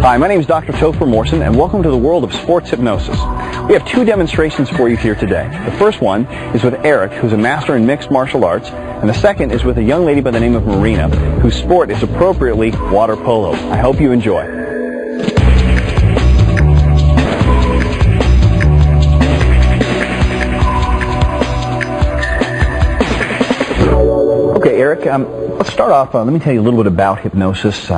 Hi, my name is Dr. Topher Morrison, and welcome to the world of sports hypnosis. We have two demonstrations for you here today. The first one is with Eric, who's a master in mixed martial arts, and the second is with a young lady by the name of Marina, whose sport is appropriately water polo. I hope you enjoy. Okay, Eric, let's start off, let me tell you a little bit about hypnosis.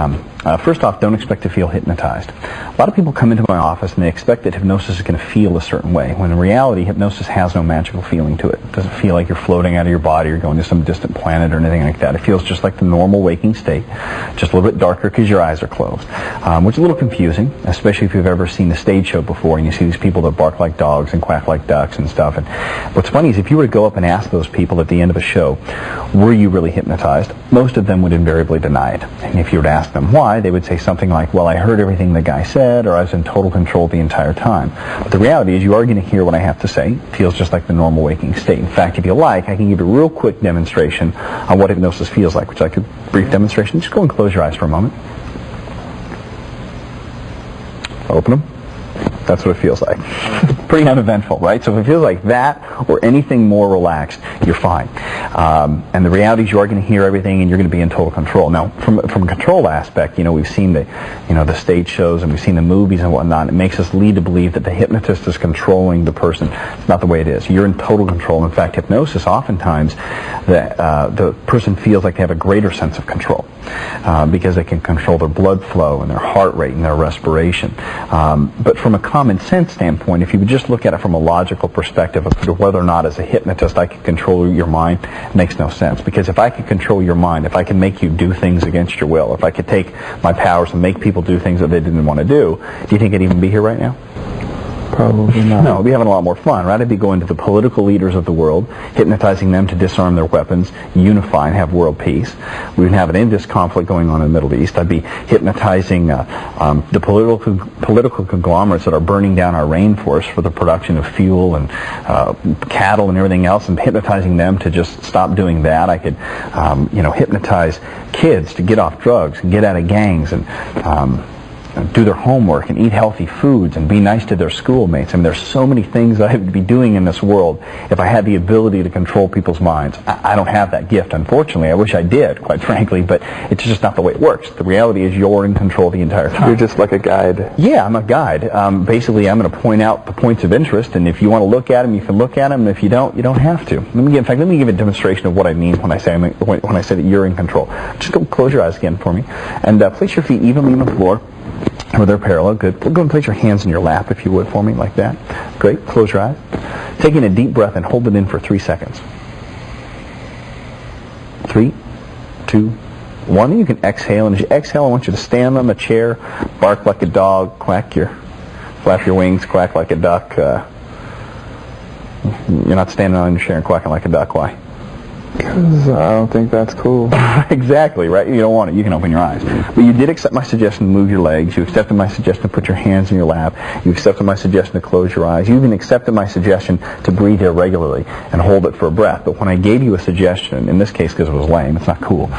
First off, don't expect to feel hypnotized. A lot of people come into my office and they expect that hypnosis is going to feel a certain way, when in reality, hypnosis has no magical feeling to it. It doesn't feel like you're floating out of your body or going to some distant planet or anything like that. It feels just like the normal waking state, just a little bit darker because your eyes are closed, which is a little confusing, especially if you've ever seen a stage show before and you see these people that bark like dogs and quack like ducks and stuff. And what's funny is if you were to go up and ask those people at the end of a show, were you really hypnotized? Most of them would invariably deny it. And if you were to ask them why, they would say something like, well, I heard everything the guy said, or I was in total control the entire time. But the reality is you are going to hear what I have to say. It feels just like the normal waking state. In fact, if you like, I can give you a real quick demonstration on what hypnosis feels like. Would you like a brief demonstration? Just go and close your eyes for a moment. Open them. That's what it feels like. Pretty uneventful, right? So if it feels like that or anything more relaxed, you're fine. And the reality is you are going to hear everything and you're going to be in total control. Now, from a control aspect, we've seen the stage shows and we've seen the movies and whatnot. It makes us lead to believe that the hypnotist is controlling the person. It's not the way it is. You're in total control. In fact, hypnosis, oftentimes, the person feels like they have a greater sense of control because they can control their blood flow and their heart rate and their respiration. But from a common sense standpoint, if you would just look at it from a logical perspective of whether or not as a hypnotist I can control your mind, it makes no sense. Because if I could control your mind, if I can make you do things against your will, if I could take my powers and make people do things that they didn't want to do you think I'd even be here right now? Probably not. No, we'd be having a lot more fun, right? I'd be going to the political leaders of the world, hypnotizing them to disarm their weapons, unify and have world peace. We'd have an Indus conflict going on in the Middle East. I'd be hypnotizing the political conglomerates that are burning down our rainforest for the production of fuel and cattle and everything else, and hypnotizing them to just stop doing that. I could, hypnotize kids to get off drugs and get out of gangs and do their homework and eat healthy foods and be nice to their schoolmates. I mean, there's so many things that I would be doing in this world if I had the ability to control people's minds. I don't have that gift, unfortunately. I wish I did, quite frankly, but it's just not the way it works. The reality is you're in control the entire time. You're just like a guide. Yeah, I'm a guide. Basically, I'm going to point out the points of interest, and if you want to look at them, you can look at them, and if you don't, you don't have to. Let me give a demonstration of what I mean when I say that you're in control. Just go close your eyes again for me, and place your feet evenly on the floor. Where they're parallel. Good. Go and place your hands in your lap, if you would, for me, like that. Great. Close your eyes. Taking a deep breath and hold it in for 3 seconds. 3, 2, 1. You can exhale, and as you exhale, I want you to stand on the chair, bark like a dog, flap your wings, quack like a duck. You're not standing on your chair and quacking like a duck. Why? Because I don't think that's cool. Exactly, right? You don't want it. You can open your eyes. But you did accept my suggestion to move your legs. You accepted my suggestion to put your hands in your lap. You accepted my suggestion to close your eyes. You even accepted my suggestion to breathe irregularly and hold it for a breath. But when I gave you a suggestion, in this case because it was lame, it's not cool,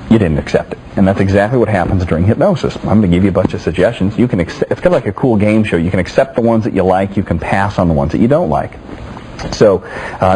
you didn't accept it. And that's exactly what happens during hypnosis. I'm going to give you a bunch of suggestions. You can it's kind of like a cool game show. You can accept the ones that you like. You can pass on the ones that you don't like. So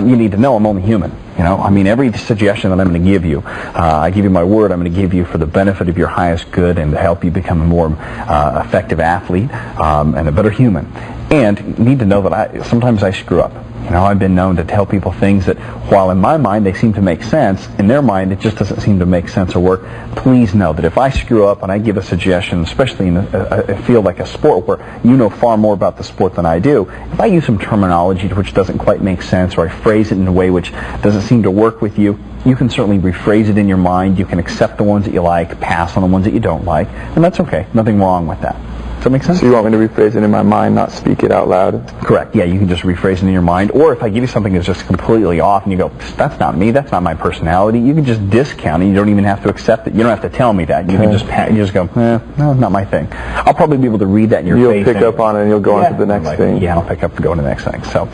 you need to know I'm only human. Every suggestion that I'm going to give you, I give you my word, I'm going to give you for the benefit of your highest good and to help you become a more effective athlete and a better human. And you need to know that sometimes I screw up. I've been known to tell people things that, while in my mind they seem to make sense, in their mind it just doesn't seem to make sense or work. Please know that if I screw up and I give a suggestion, especially in a field like a sport where you know far more about the sport than I do, if I use some terminology which doesn't quite make sense, or I phrase it in a way which doesn't seem to work with you, you can certainly rephrase it in your mind. You can accept the ones that you like, pass on the ones that you don't like, and that's okay. Nothing wrong with that. Does that make sense? So you want me to rephrase it in my mind, not speak it out loud? Correct. Yeah, you can just rephrase it in your mind. Or if I give you something that's just completely off and you go, that's not me, that's not my personality, you can just discount it. You don't even have to accept it. You don't have to tell me that. You can just go, no, not my thing. I'll probably be able to read that in your face. You'll pick up on it and you'll go on to the next thing. Yeah, I'll pick up and go to the next thing. So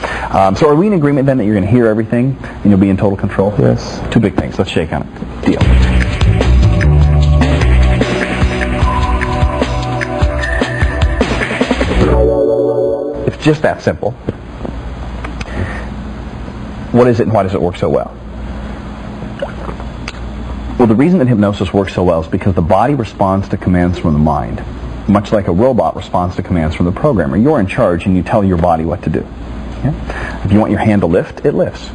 are we in agreement then that you're going to hear everything and you'll be in total control? Yes. 2 big things. Let's shake on it. Deal. just that simple. What is it and why does it work so well? Well, the reason that hypnosis works so well is because the body responds to commands from the mind, much like a robot responds to commands from the programmer. You're in charge and you tell your body what to do. Yeah? If you want your hand to lift, it lifts.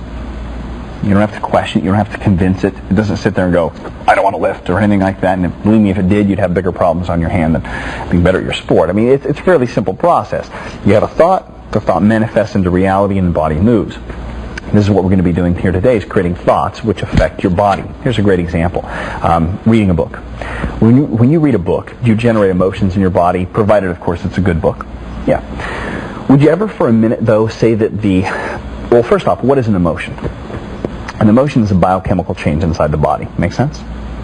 You don't have to question it. You don't have to convince it. It doesn't sit there and go, I don't want to lift or anything like that. And believe me, if it did, you'd have bigger problems on your hand than being better at your sport. I mean, it's a fairly simple process. You have a thought, the thought manifests into reality, and the body moves. This is what we're going to be doing here today, is creating thoughts which affect your body. Here's a great example. Reading a book. When you read a book, you generate emotions in your body, provided, of course, it's a good book. Yeah. Would you ever for a minute, though, say that well, first off, what is an emotion? An emotion is a biochemical change inside the body. Make sense?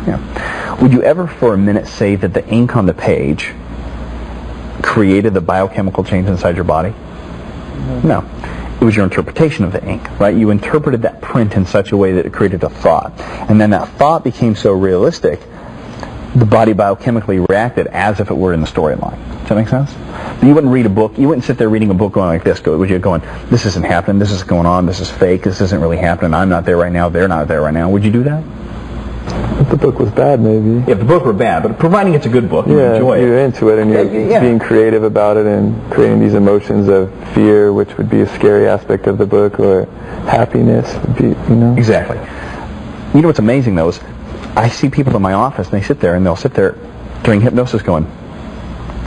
Yeah. Would you ever for a minute say that the ink on the page created the biochemical change inside your body? No. It was your interpretation of the ink, right? You interpreted that print in such a way that it created a thought. And then that thought became so realistic, the body biochemically reacted as if it were in the storyline. Does that make sense? You wouldn't read a book, you wouldn't sit there reading a book going like this, would you? Going, this isn't happening, this is going on, this is fake, this isn't really happening, I'm not there right now, they're not there right now. Would you do that? If the book was bad, maybe. Yeah, if the book were bad, but providing it's a good book, you enjoy it. You're into it and you're being creative about it and creating these emotions of fear, which would be a scary aspect of the book, or happiness would be, Exactly. You know what's amazing, though, is I see people in my office and they sit there and they'll sit there during hypnosis going,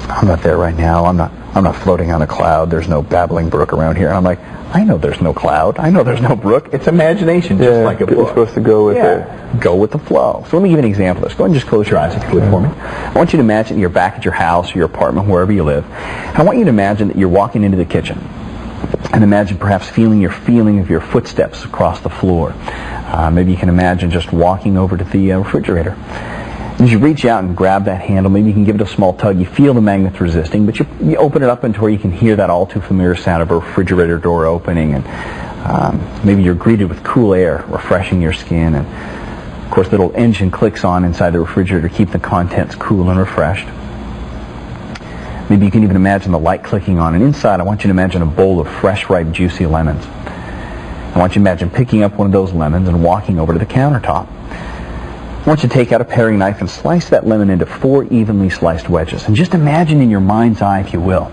I'm not there right now, I'm not floating on a cloud, there's no babbling brook around here. And I'm like, I know there's no cloud. I know there's no brook. It's imagination, just like a book. You're supposed to go with it. Go with the flow. So let me give you an example of this. Go ahead and just close your eyes if you would for me. I want you to imagine you're back at your house or your apartment, wherever you live. I want you to imagine that you're walking into the kitchen. And imagine perhaps feeling of your footsteps across the floor. Maybe you can imagine just walking over to the refrigerator. As you reach out and grab that handle, maybe you can give it a small tug. You feel the magnets resisting, but you open it up into where you can hear that all too familiar sound of a refrigerator door opening, and maybe you're greeted with cool air refreshing your skin, and of course the little engine clicks on inside the refrigerator to keep the contents cool and refreshed. Maybe you can even imagine the light clicking on, and inside I want you to imagine a bowl of fresh, ripe, juicy lemons. I want you to imagine picking up one of those lemons and walking over to the countertop. I want you to take out a paring knife and slice that lemon into 4 evenly sliced wedges. And just imagine in your mind's eye, if you will,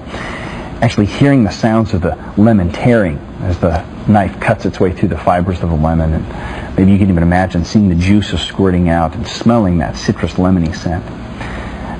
actually hearing the sounds of the lemon tearing as the knife cuts its way through the fibers of the lemon. And maybe you can even imagine seeing the juices squirting out and smelling that citrus lemony scent.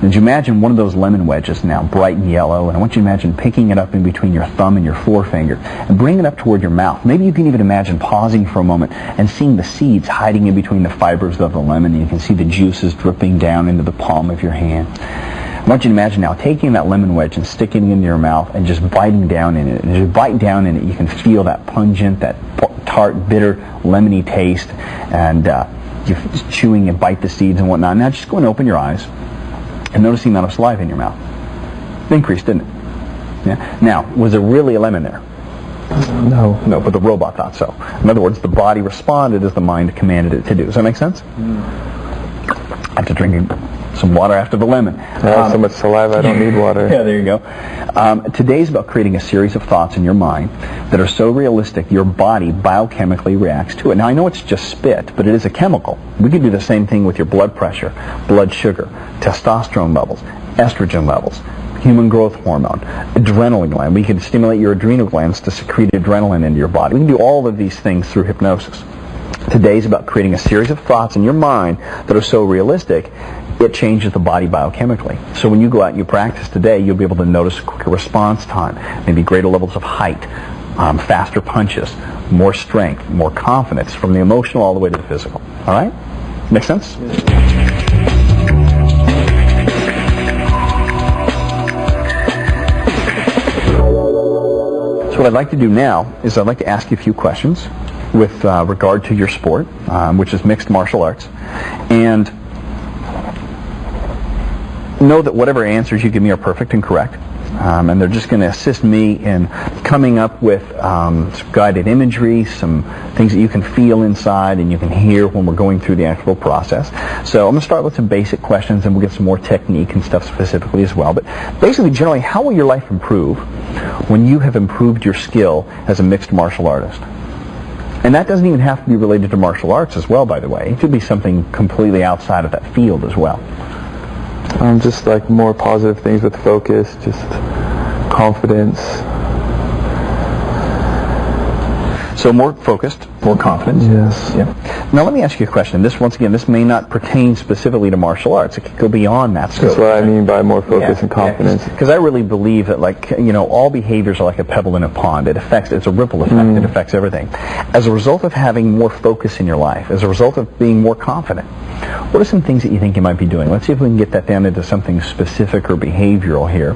And you imagine one of those lemon wedges now bright and yellow, and I want you to imagine picking it up in between your thumb and your forefinger and bringing it up toward your mouth. Maybe you can even imagine pausing for a moment and seeing the seeds hiding in between the fibers of the lemon, and you can see the juices dripping down into the palm of your hand. I want you to imagine now taking that lemon wedge and sticking it into your mouth and just biting down in it. And as you bite down in it, you can feel that pungent, that tart, bitter, lemony taste, and you're chewing and bite the seeds and whatnot. Now just go and open your eyes and notice the amount of saliva in your mouth. It increased, didn't it? Yeah. Now, was there really a lemon there? No. No, but the robot thought so. In other words, the body responded as the mind commanded it to do. Does that make sense? I have to drink some water after the lemon. I have so much saliva, I don't need water. Yeah, there you go. Today's about creating a series of thoughts in your mind that are so realistic your body biochemically reacts to it. Now, I know it's just spit, but it is a chemical. We can do the same thing with your blood pressure, blood sugar, testosterone levels, estrogen levels, human growth hormone, adrenaline gland. We can stimulate your adrenal glands to secrete adrenaline into your body. We can do all of these things through hypnosis. Today's about creating a series of thoughts in your mind that are so realistic it changes the body biochemically. So when you go out and you practice today, you'll be able to notice a quicker response time, maybe greater levels of height, faster punches, more strength, more confidence, from the emotional all the way to the physical. All right? Make sense? So what I'd like to do now is I'd like to ask you a few questions with regard to your sport, which is mixed martial arts, and know that whatever answers you give me are perfect and correct. And they're just going to assist me in coming up with some guided imagery, some things that you can feel inside and you can hear when we're going through the actual process. So I'm going to start with some basic questions, and we'll get some more technique and stuff specifically as well. But basically, generally, how will your life improve when you have improved your skill as a mixed martial artist? And that doesn't even have to be related to martial arts as well, by the way. It could be something completely outside of that field as well. Just like more positive things with focus, just confidence. So more focused, more confidence. Yes. Yeah. Now let me ask you a question. This may not pertain specifically to martial arts. It could go beyond that scope. That's what I mean by more focus and confidence. Because I really believe that, all behaviors are like a pebble in a pond. It's a ripple effect. It affects everything. As a result of having more focus in your life, as a result of being more confident, what are some things that you think you might be doing? Let's see if we can get that down into something specific or behavioral here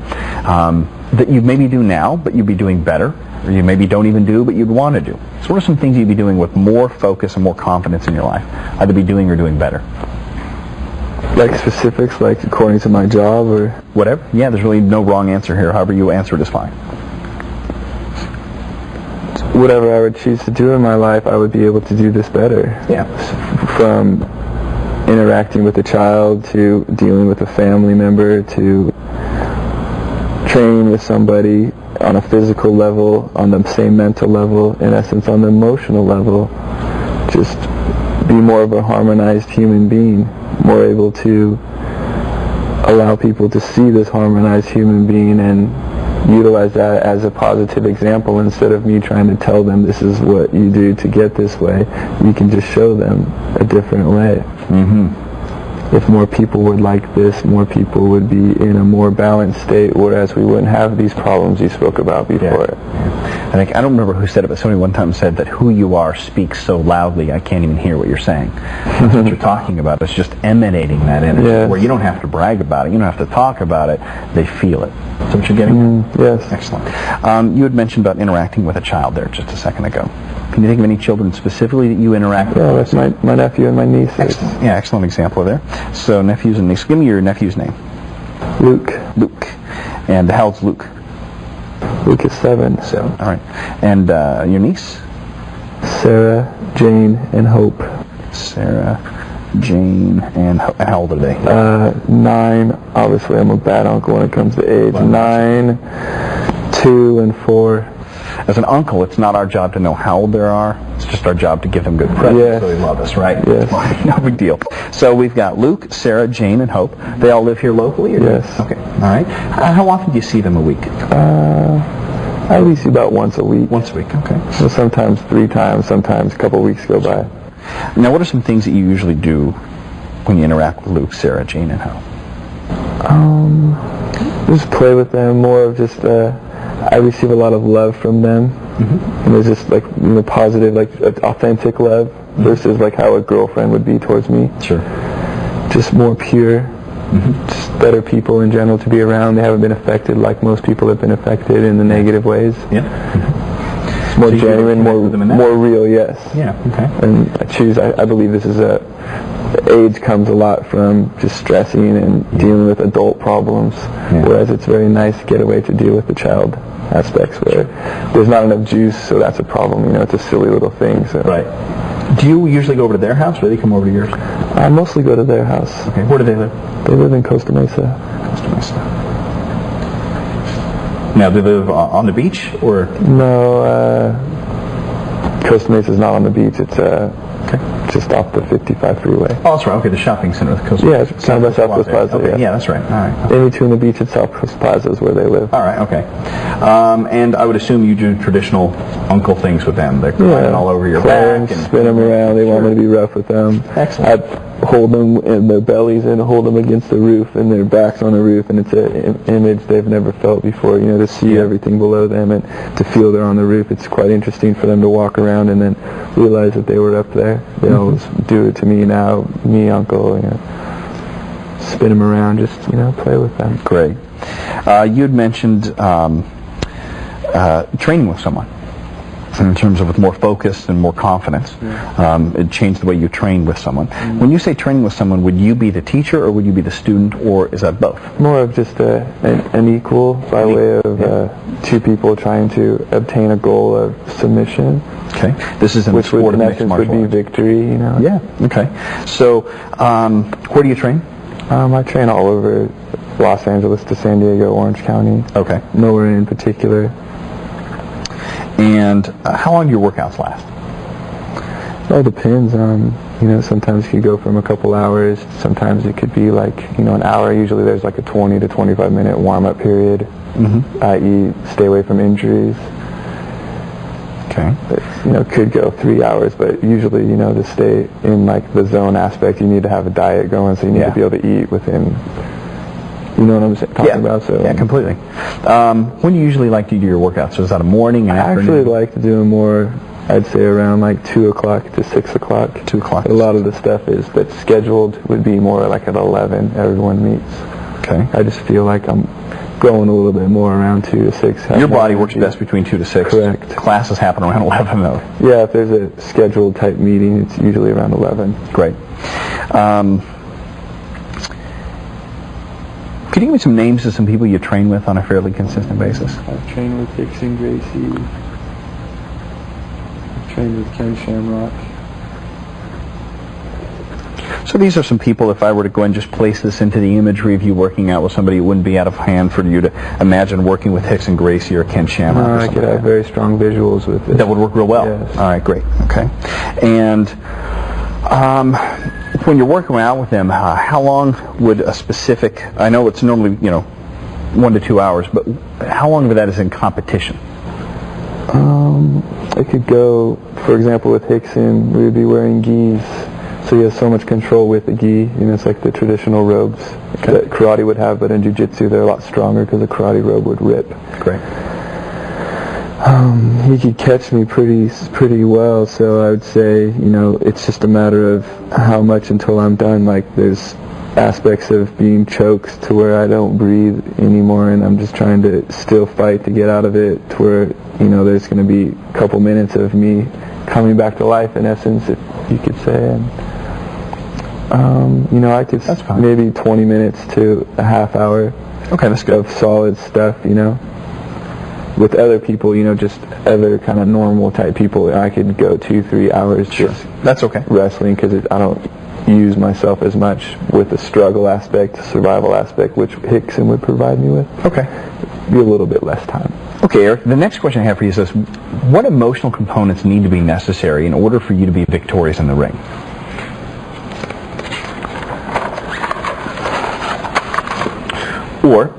that you maybe do now, but you'd be doing better, or you maybe don't even do, but you'd want to do. So what are some things you'd be doing with more focus and more confidence in your life? Either be doing or doing better. Like specifics, like according to my job or... Whatever. Yeah, there's really no wrong answer here. However you answer it is fine. Whatever I would choose to do in my life, I would be able to do this better. Yeah. From interacting with a child, to dealing with a family member, to training with somebody on a physical level, on the same mental level, in essence on the emotional level. Just be more of a harmonized human being, more able to allow people to see this harmonized human being and utilize that as a positive example. Instead of me trying to tell them this is what you do to get this way, you can just show them a different way. If more people would like this, more people would be in a more balanced state, whereas we wouldn't have these problems you spoke about before. I don't remember who said it, but somebody one time said that who you are speaks so loudly I can't even hear what you're saying. That's what you're talking about. It's just emanating that energy, where you don't have to brag about it, you don't have to talk about it, they feel it. Is that what you're getting? Yes. Excellent. You had mentioned about interacting with a child there just a second ago. Can you think of any children specifically that you interact with? Yeah, that's my nephew and my niece. Excellent. Yeah, excellent example there. So nephews and nieces. Give me your nephew's name. Luke. Luke. And how old's Luke? Luke is 7. 7. All right. And your niece? Sarah, Jane, and Hope. Sarah, Jane, and how old are they? 9. Obviously, I'm a bad uncle when it comes to age. 9, 2, and 4. As an uncle, it's not our job to know how old they are. It's just our job to give them good presents so they love us, right? Yes. No big deal. So we've got Luke, Sarah, Jane, and Hope. They all live here locally? Or Yes. Okay. All right. How often do you see them a week? I at least about once a week. Once a week, okay. So sometimes 3 times, sometimes a couple of weeks go by. Now, what are some things that you usually do when you interact with Luke, Sarah, Jane, and Hope? Just play with them, more of just... I receive a lot of love from them, and it's just like positive, like authentic love versus like how a girlfriend would be towards me. Sure. Just more pure, just better people in general to be around. They haven't been affected like most people have been affected in the negative ways. Yeah. It's more genuine, more real. Yes. Yeah. Okay. And I believe this is age comes a lot from just stressing and dealing with adult problems, whereas it's very nice to get away to deal with the child aspects where there's not enough juice, so that's a problem. It's a silly little thing. So. Right. Do you usually go over to their house, or do they come over to yours? I mostly go to their house. Okay. Where do they live? They live in Costa Mesa. Costa Mesa. Now, do they live on the beach, or? No, Costa Mesa is not on the beach. It's just off the 55 freeway. Oh, that's right. Okay, the shopping center with Costa Mesa. Yeah, it's down by Southwest Plaza. Okay. Yeah, that's right. All right. In between the beach and Southwest Plaza is where they live. All right. Okay. And I would assume you do traditional uncle things with them. They're climbing all over your back and spin them around. They want me to be rough with them. Excellent. I hold them in their bellies and hold them against the roof, and their backs on the roof, and it's an image they've never felt before. To see everything below them and to feel they're on the roof. It's quite interesting for them to walk around and then realize that they were up there. They always do it to me now, me, uncle. Spin them around, just play with them. Great. You had mentioned training with someone. in terms of with more focus and more confidence. It changed the way you trained with someone. When you say training with someone, would you be the teacher or would you be the student, or is that both? More of just an equal by way of two people trying to obtain a goal of submission. Okay. This is in the sport of mixed martial arts. Would be victory, you know. Yeah. Okay. So, where do you train? I train all over Los Angeles to San Diego, Orange County. Okay. Nowhere in particular. And how long do your workouts last? It all depends on, you know, sometimes you could go from a couple hours, sometimes it could be like, you know, an hour. Usually there's like a 20 to 25 minute warm-up period, i.e. stay away from injuries. Okay. It, you know, could go 3 hours, but usually, you know, to stay in like the zone aspect, you need to have a diet going, so you need to be able to eat within, you know what I'm talking about? So, yeah, completely. When do you usually like to do your workouts? So is that a morning, an afternoon? I actually like to do them more, I'd say around like 2 o'clock to 6 o'clock. 2 o'clock. A lot of the stuff that's scheduled would be more like at 11, everyone meets. Okay. I just feel like I'm going a little bit more around 2 to 6. Your body works best between 2 to 6. Correct. Classes happen around 11 though. Yeah, if there's a scheduled type meeting, it's usually around 11. Great. Could you give me some names of some people you train with on a fairly consistent basis? I've trained with Dixon Gracie. I've trained with Ken Shamrock. So these are some people, if I were to go and just place this into the imagery of you working out with somebody, it wouldn't be out of hand for you to imagine working with Hickson Gracie or Ken Shamrock. No, I could have very strong visuals with it. That would work real well? Yes. All right, great. Okay. And when you're working out with them, how long would a specific, I know it's normally, you know, 1 to 2 hours, but how long of that is in competition? It could go, for example, with Hickson, we would be wearing gis, so he has so much control with the gi. You know, it's like the traditional robes that karate would have, but in jiu-jitsu they're a lot stronger because a karate robe would rip. Great. He could catch me pretty well, so I would say, you know, it's just a matter of how much until I'm done. Like, there's aspects of being choked to where I don't breathe anymore, and I'm just trying to still fight to get out of it, to where, you know, there's going to be a couple minutes of me coming back to life, in essence, if you could say. And, you know, I could maybe 20 minutes to a half hour of solid stuff, you know. With other people, you know, just other kind of normal type people, I could go 2-3 hours just wrestling, because I don't use myself as much with the struggle aspect, the survival aspect, which Hickson would provide me with. Okay. Be a little bit less time. Okay, Eric, the next question I have for you is this: what emotional components need to be necessary in order for you to be victorious in the ring? Or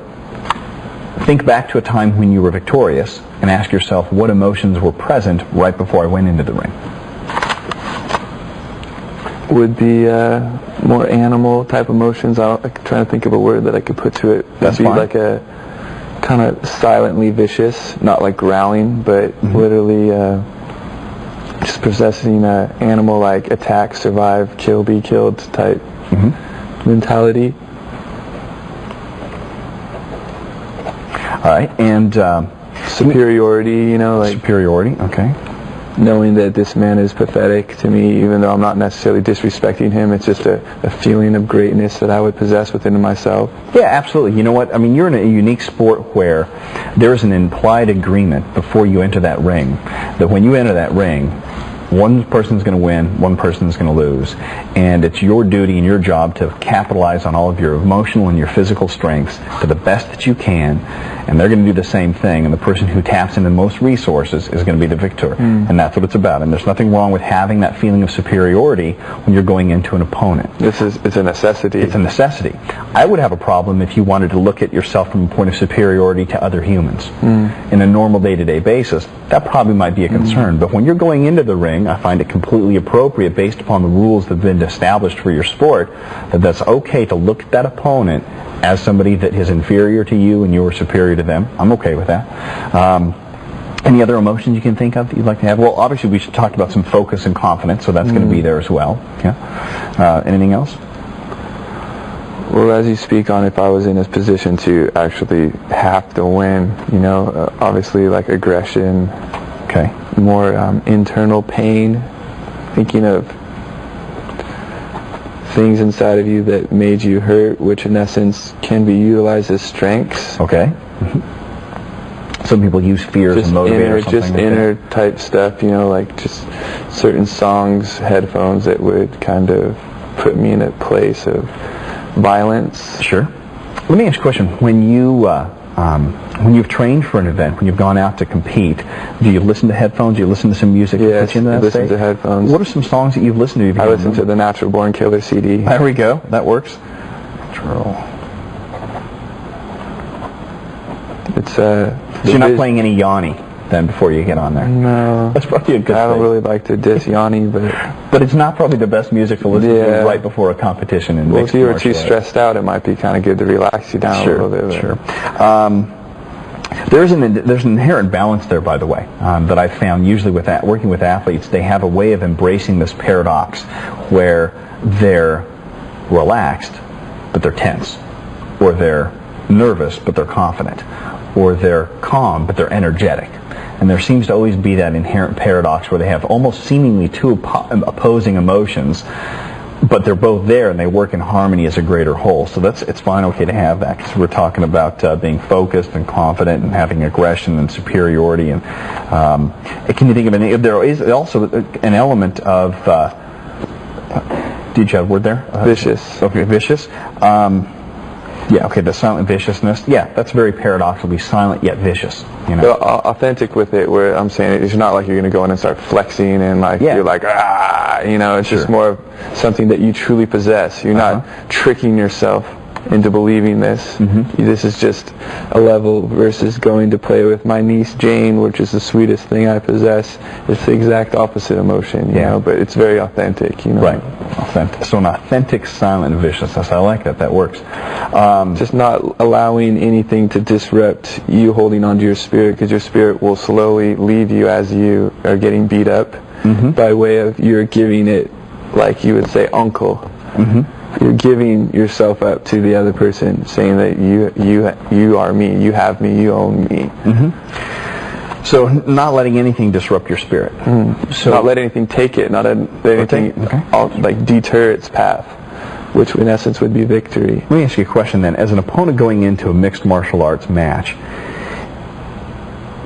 think back to a time when you were victorious and ask yourself what emotions were present right before I went into the ring. Would be more animal type emotions. I'm trying to think of a word that I could put to it. That's fine. Like a kind of silently vicious, not like growling, but literally just possessing an animal like attack, survive, kill, be killed type mentality. All right, and superiority, you know, like superiority. Okay. Knowing that this man is pathetic to me, even though I'm not necessarily disrespecting him, it's just a feeling of greatness that I would possess within myself. Yeah, absolutely. You know what? I mean, you're in a unique sport where there's an implied agreement before you enter that ring, that when you enter that ring, one person's going to win, one person's going to lose, and it's your duty and your job to capitalize on all of your emotional and your physical strengths to the best that you can, and they're going to do the same thing, and the person who taps into the most resources is going to be the victor. And that's what it's about. And there's nothing wrong with having that feeling of superiority when you're going into an opponent. It's a necessity. It's a necessity. I would have a problem if you wanted to look at yourself from a point of superiority to other humans. In a normal day-to-day basis, that probably might be a concern. But when you're going into the ring, I find it completely appropriate, based upon the rules that have been established for your sport, that's okay to look at that opponent as somebody that is inferior to you and you're superior to them. I'm okay with that. Any other emotions you can think of that you'd like to have? Well, obviously we should talk about some focus and confidence, so that's going to be there as well. Yeah. Anything else? Well, as you speak on, if I was in a position to actually have to win, you know, obviously like aggression, more internal pain, thinking of things inside of you that made you hurt, which in essence can be utilized as strengths. Okay. Some people use fears Just and motivate or something. Just inner type stuff, like just certain songs, headphones that would kind of put me in a place of violence. Sure. Let me ask you a question. When you've trained for an event, when you've gone out to compete, do you listen to headphones? Do you listen to some music? Yes, I listen to headphones. What are some songs that you've listened to? I listen to the Natural Born Killer CD. There we go. That works. Natural. It's So you're not playing any Yanni then before you get on there? No. That's probably a good thing. I don't really like to diss Yanni, but it's not probably the best music to listen to right before a competition in mixed if you were martial too arts. stressed out, it might be kind of good to relax you down a little bit. Sure. There's an inherent balance there, by the way, that I've found usually with working with athletes. They have a way of embracing this paradox where they're relaxed, but they're tense, or they're nervous, but they're confident, or they're calm, but they're energetic. And there seems to always be that inherent paradox where they have almost seemingly two opposing emotions, but they're both there and they work in harmony as a greater whole. So it's fine, okay to have that, because we're talking about being focused and confident and having aggression and superiority. And can you think of there is also an element of did you have a word there? Vicious. Okay, vicious. Yeah, okay, the silent viciousness. Yeah, that's very paradoxically silent yet vicious. So, authentic with it, where I'm saying it's not like you're going to go in and start flexing and you're like, it's just more of something that you truly possess. You're not tricking yourself into believing this. This is just a level versus going to play with my niece Jane, which is the sweetest thing I possess. It's the exact opposite emotion, you know, but it's very authentic, Right. Authentic. So an authentic silent viciousness. I like that. That works. Just not allowing anything to disrupt you holding onto your spirit, because your spirit will slowly leave you as you are getting beat up by way of you're giving it, like you would say, uncle. You're giving yourself up to the other person, saying that you are me, you have me, you own me. So not letting anything disrupt your spirit. So not let anything take it, not let anything deter its path, which in essence would be victory. Let me ask you a question then. As an opponent going into a mixed martial arts match,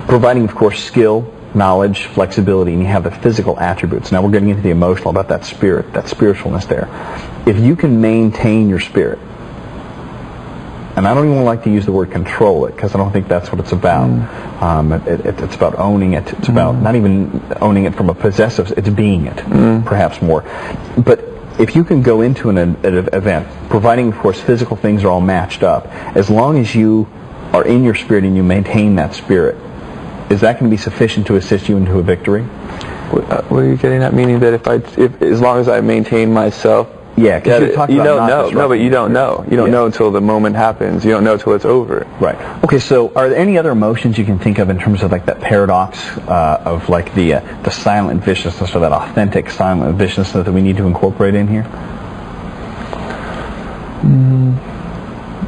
providing of course skill, knowledge, flexibility, and you have the physical attributes. Now we're getting into the emotional, about that spirit, that spiritualness there. If you can maintain your spirit, and I don't even like to use the word control it, because I don't think that's what it's about. It's about owning it. It's about not even owning it from a possessive, it's being it, perhaps more. But if you can go into an event, providing of course physical things are all matched up, as long as you are in your spirit and you maintain that spirit, is that going to be sufficient to assist you into a victory? What are you getting at? Meaning that if as long as I maintain myself, yeah, because you're talking you about don't know. No, but you don't know. You don't know until the moment happens. You don't know until it's over. Right. Okay. So, are there any other emotions you can think of in terms of like that paradox of like the silent viciousness, or that authentic silent viciousness that we need to incorporate in here?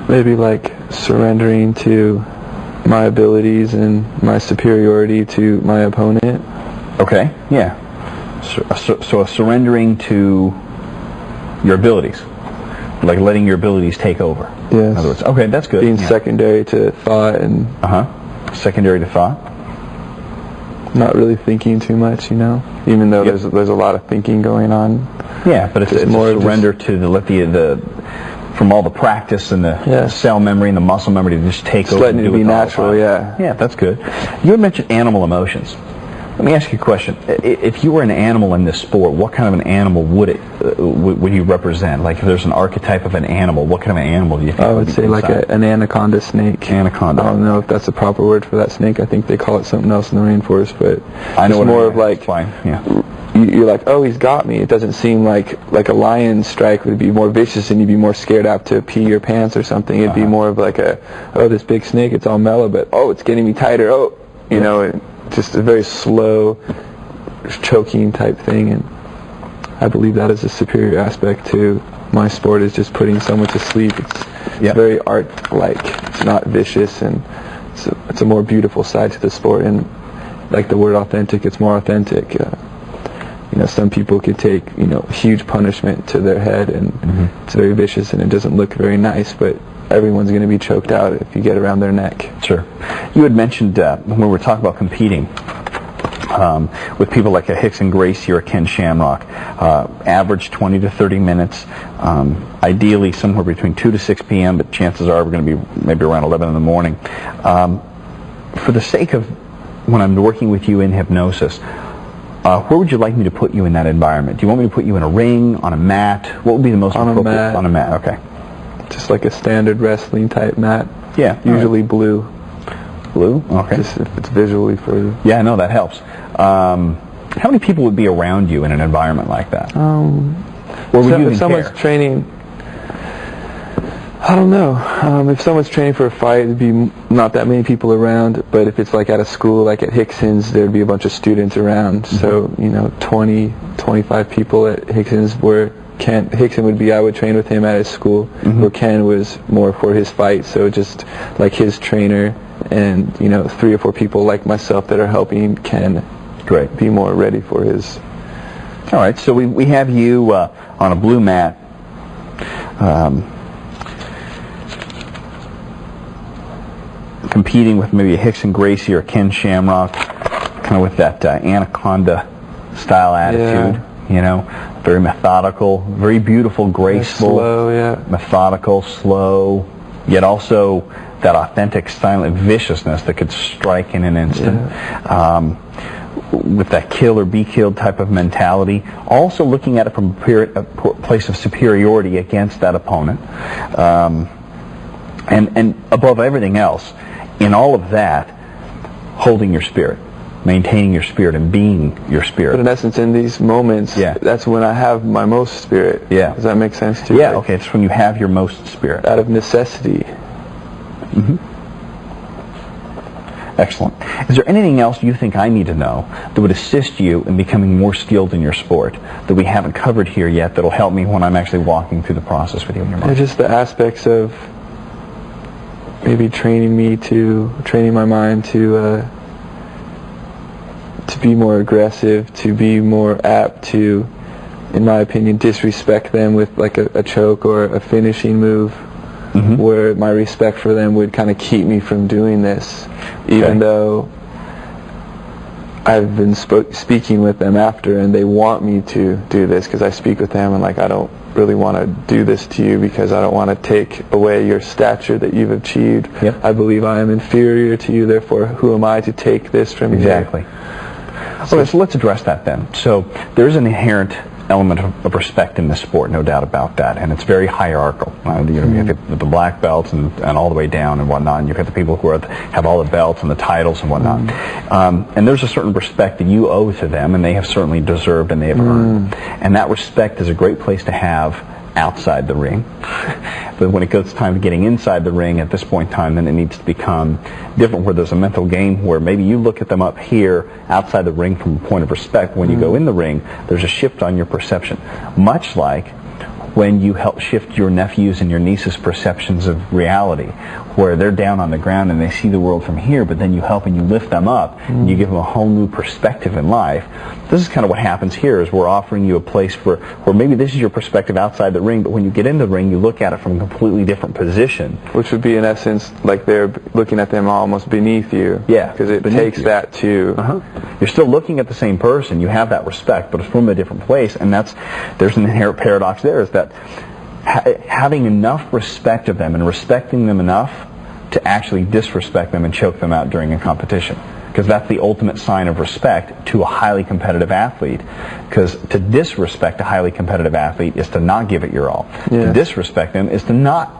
Maybe like surrendering to my abilities and my superiority to my opponent. Okay, yeah. So surrendering to your abilities, like letting your abilities take over. Yes. In other words, okay, that's good. Being secondary to thought and secondary to thought. Not really thinking too much, even though there's a lot of thinking going on. Yeah, but it's more surrender to let the from all the practice and the cell memory and the muscle memory to just take over. Letting it be natural, Yeah, that's good. You had mentioned animal emotions. Let me ask you a question. If you were an animal in this sport, what kind of an animal would you represent? Like if there's an archetype of an animal, what kind of an animal do you think? I would say like an anaconda snake. Anaconda. I don't know if that's the proper word for that snake. I think they call it something else in the rainforest, but I know it's more of like, fine. Yeah. You're like, oh, he's got me. It doesn't seem like a lion strike would be more vicious and you'd be more scared out to pee your pants or something. It'd be more of like this big snake, it's all mellow, but it's getting me tighter. Just a very slow, choking type thing. And I believe that is a superior aspect to my sport, is just putting someone to sleep. It's very art-like. It's not vicious, and it's a more beautiful side to the sport. And like the word authentic, it's more authentic. Some people could take, huge punishment to their head, and it's very vicious and it doesn't look very nice, but everyone's going to be choked out if you get around their neck. Sure. You had mentioned when we were talking about competing with people like a Hickson Gracie or a Ken Shamrock, average 20 to 30 minutes, ideally somewhere between 2 to 6 p.m., but chances are we're going to be maybe around 11 in the morning. For the sake of when I'm working with you in hypnosis, where would you like me to put you in that environment? Do you want me to put you in a ring, on a mat? What would be the most appropriate? Mat. On a mat, okay. Just like a standard wrestling type mat. Yeah. Usually blue. Blue? Okay. Just if it's visually for you. Yeah, no, that helps. How many people would be around you in an environment like that? Or would you even if someone's care? training, I don't know. If someone's training for a fight, it'd be not that many people around. But if it's like at a school, like at Hickson's, there'd be a bunch of students around. So, 20, 25 people at Hickson's, where Hickson would be, I would train with him at his school, where Ken was more for his fight. So just like his trainer and, 3 or 4 people like myself that are helping Ken be more ready for his. All right, so we have you on a blue mat. Competing with maybe a Hickson Gracie or a Ken Shamrock, kind of with that anaconda style attitude, very methodical, very beautiful, graceful, slow, methodical, slow, yet also that authentic, silent viciousness that could strike in an instant. With that kill or be killed type of mentality, also looking at it from a place of superiority against that opponent, and above everything else, in all of that, holding your spirit, maintaining your spirit, and being your spirit. But in essence, in these moments, that's when I have my most spirit. Yeah. Does that make sense to you? Yeah, okay, it's when you have your most spirit. Out of necessity. Excellent. Is there anything else you think I need to know that would assist you in becoming more skilled in your sport that we haven't covered here yet that will help me when I'm actually walking through the process with you in your mind? Just the aspects of maybe training my mind to be more aggressive, to be more apt to, in my opinion, disrespect them with like a choke or a finishing move, where my respect for them would kind of keep me from doing this, even though I've been speaking with them after and they want me to do this, because I speak with them and I don't really want to do this to you because I don't want to take away your stature that you've achieved. I believe I am inferior to you, therefore who am I to take this from you? Exactly. Okay, so let's address that then. So there is an inherent element of respect in this sport, no doubt about that, and it's very hierarchical. You have the black belts and all the way down and whatnot, and you've got the people who have all the belts and the titles and whatnot. And there's a certain respect that you owe to them, and they have certainly deserved and they have earned. And that respect is a great place to have outside the ring. But when it goes time to getting inside the ring at this point in time, then it needs to become different, where there's a mental game where maybe you look at them up here outside the ring from a point of respect. When you go in the ring, there's a shift on your perception, much like when you help shift your nephews and your nieces' perceptions of reality, where they're down on the ground and they see the world from here, but then you help and you lift them up and you give them a whole new perspective in life. This is kind of what happens here, is we're offering you a place where maybe this is your perspective outside the ring, but when you get in the ring, you look at it from a completely different position. Which would be, in essence, like they're looking at them almost beneath you. Yeah. Because it takes that to... You're still looking at the same person, you have that respect, but it's from a different place, and there's an inherent paradox there, is that having enough respect of them and respecting them enough to actually disrespect them and choke them out during a competition. Because that's the ultimate sign of respect to a highly competitive athlete. Because to disrespect a highly competitive athlete is to not give it your all. To disrespect them is to not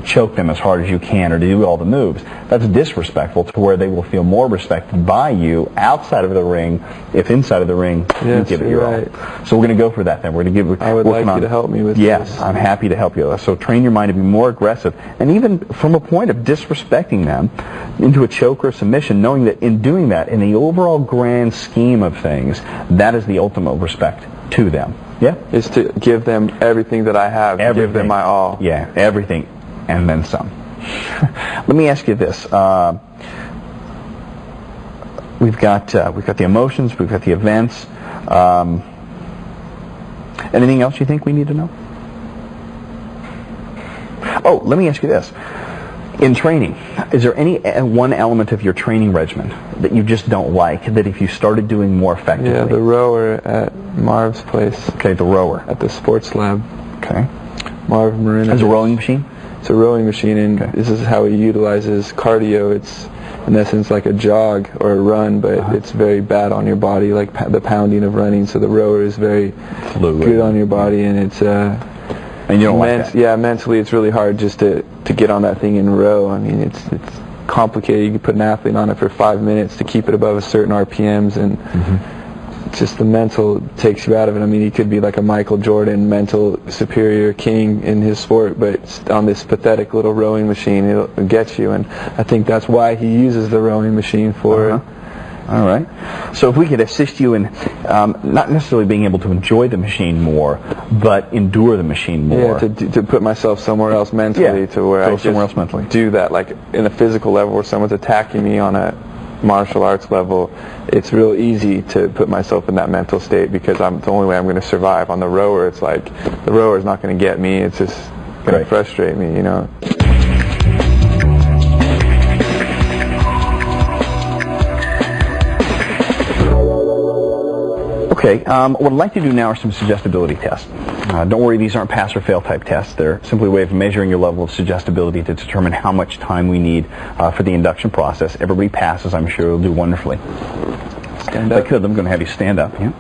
choke them as hard as you can or to do all the moves. That's disrespectful, to where they will feel more respected by you outside of the ring if inside of the ring you give it your all. So we're going to go for that then. We're going to give. I would like you to help me with this. Yes, I'm happy to help you. So train your mind to be more aggressive, and even from a point of disrespecting them into a choke or submission, knowing that in doing that, in the overall grand scheme of things, that is the ultimate respect to them. Yeah? Is to give them everything that I have, to give them my all. Yeah, everything. And then some. Let me ask you this. we've got the emotions, we've got the events. Anything else you think we need to know? Oh, let me ask you this. In training, is there any one element of your training regimen that you just don't like, that if you started doing more effectively? Yeah, the rower at Marv's place. Okay, the rower. At the sports lab. Okay. Marv Marin. As a rowing machine? It's a rowing machine, and okay. This is how he utilizes cardio. It's, in essence, like a jog or a run, but it's very bad on your body, like the pounding of running. So the rower is very fluid, good on your body, and it's... and you don't like that? Yeah, mentally it's really hard just to get on that thing and row. I mean, it's complicated. You can put an athlete on it for 5 minutes to keep it above a certain RPMs, and just the mental takes you out of it. I mean, he could be like a Michael Jordan, mental superior king in his sport, but on this pathetic little rowing machine, it'll get you. And I think that's why he uses the rowing machine for All right. So if we could assist you in not necessarily being able to enjoy the machine more, but endure the machine more. Yeah, to put myself somewhere else mentally, to where I just somewhere else mentally. Do that, like in a physical level where someone's attacking me on a martial arts level. It's real easy to put myself in that mental state because it's the only way I'm going to survive. On the rower, it's like the rower's not going to get me. It's just going to frustrate me, you know. Okay, what I'd like to do now are some suggestibility tests. Don't worry, these aren't pass or fail type tests. They're simply a way of measuring your level of suggestibility to determine how much time we need for the induction process. Everybody passes, I'm sure you'll do wonderfully. Stand up. If I could, I'm going to have you stand up. Yeah.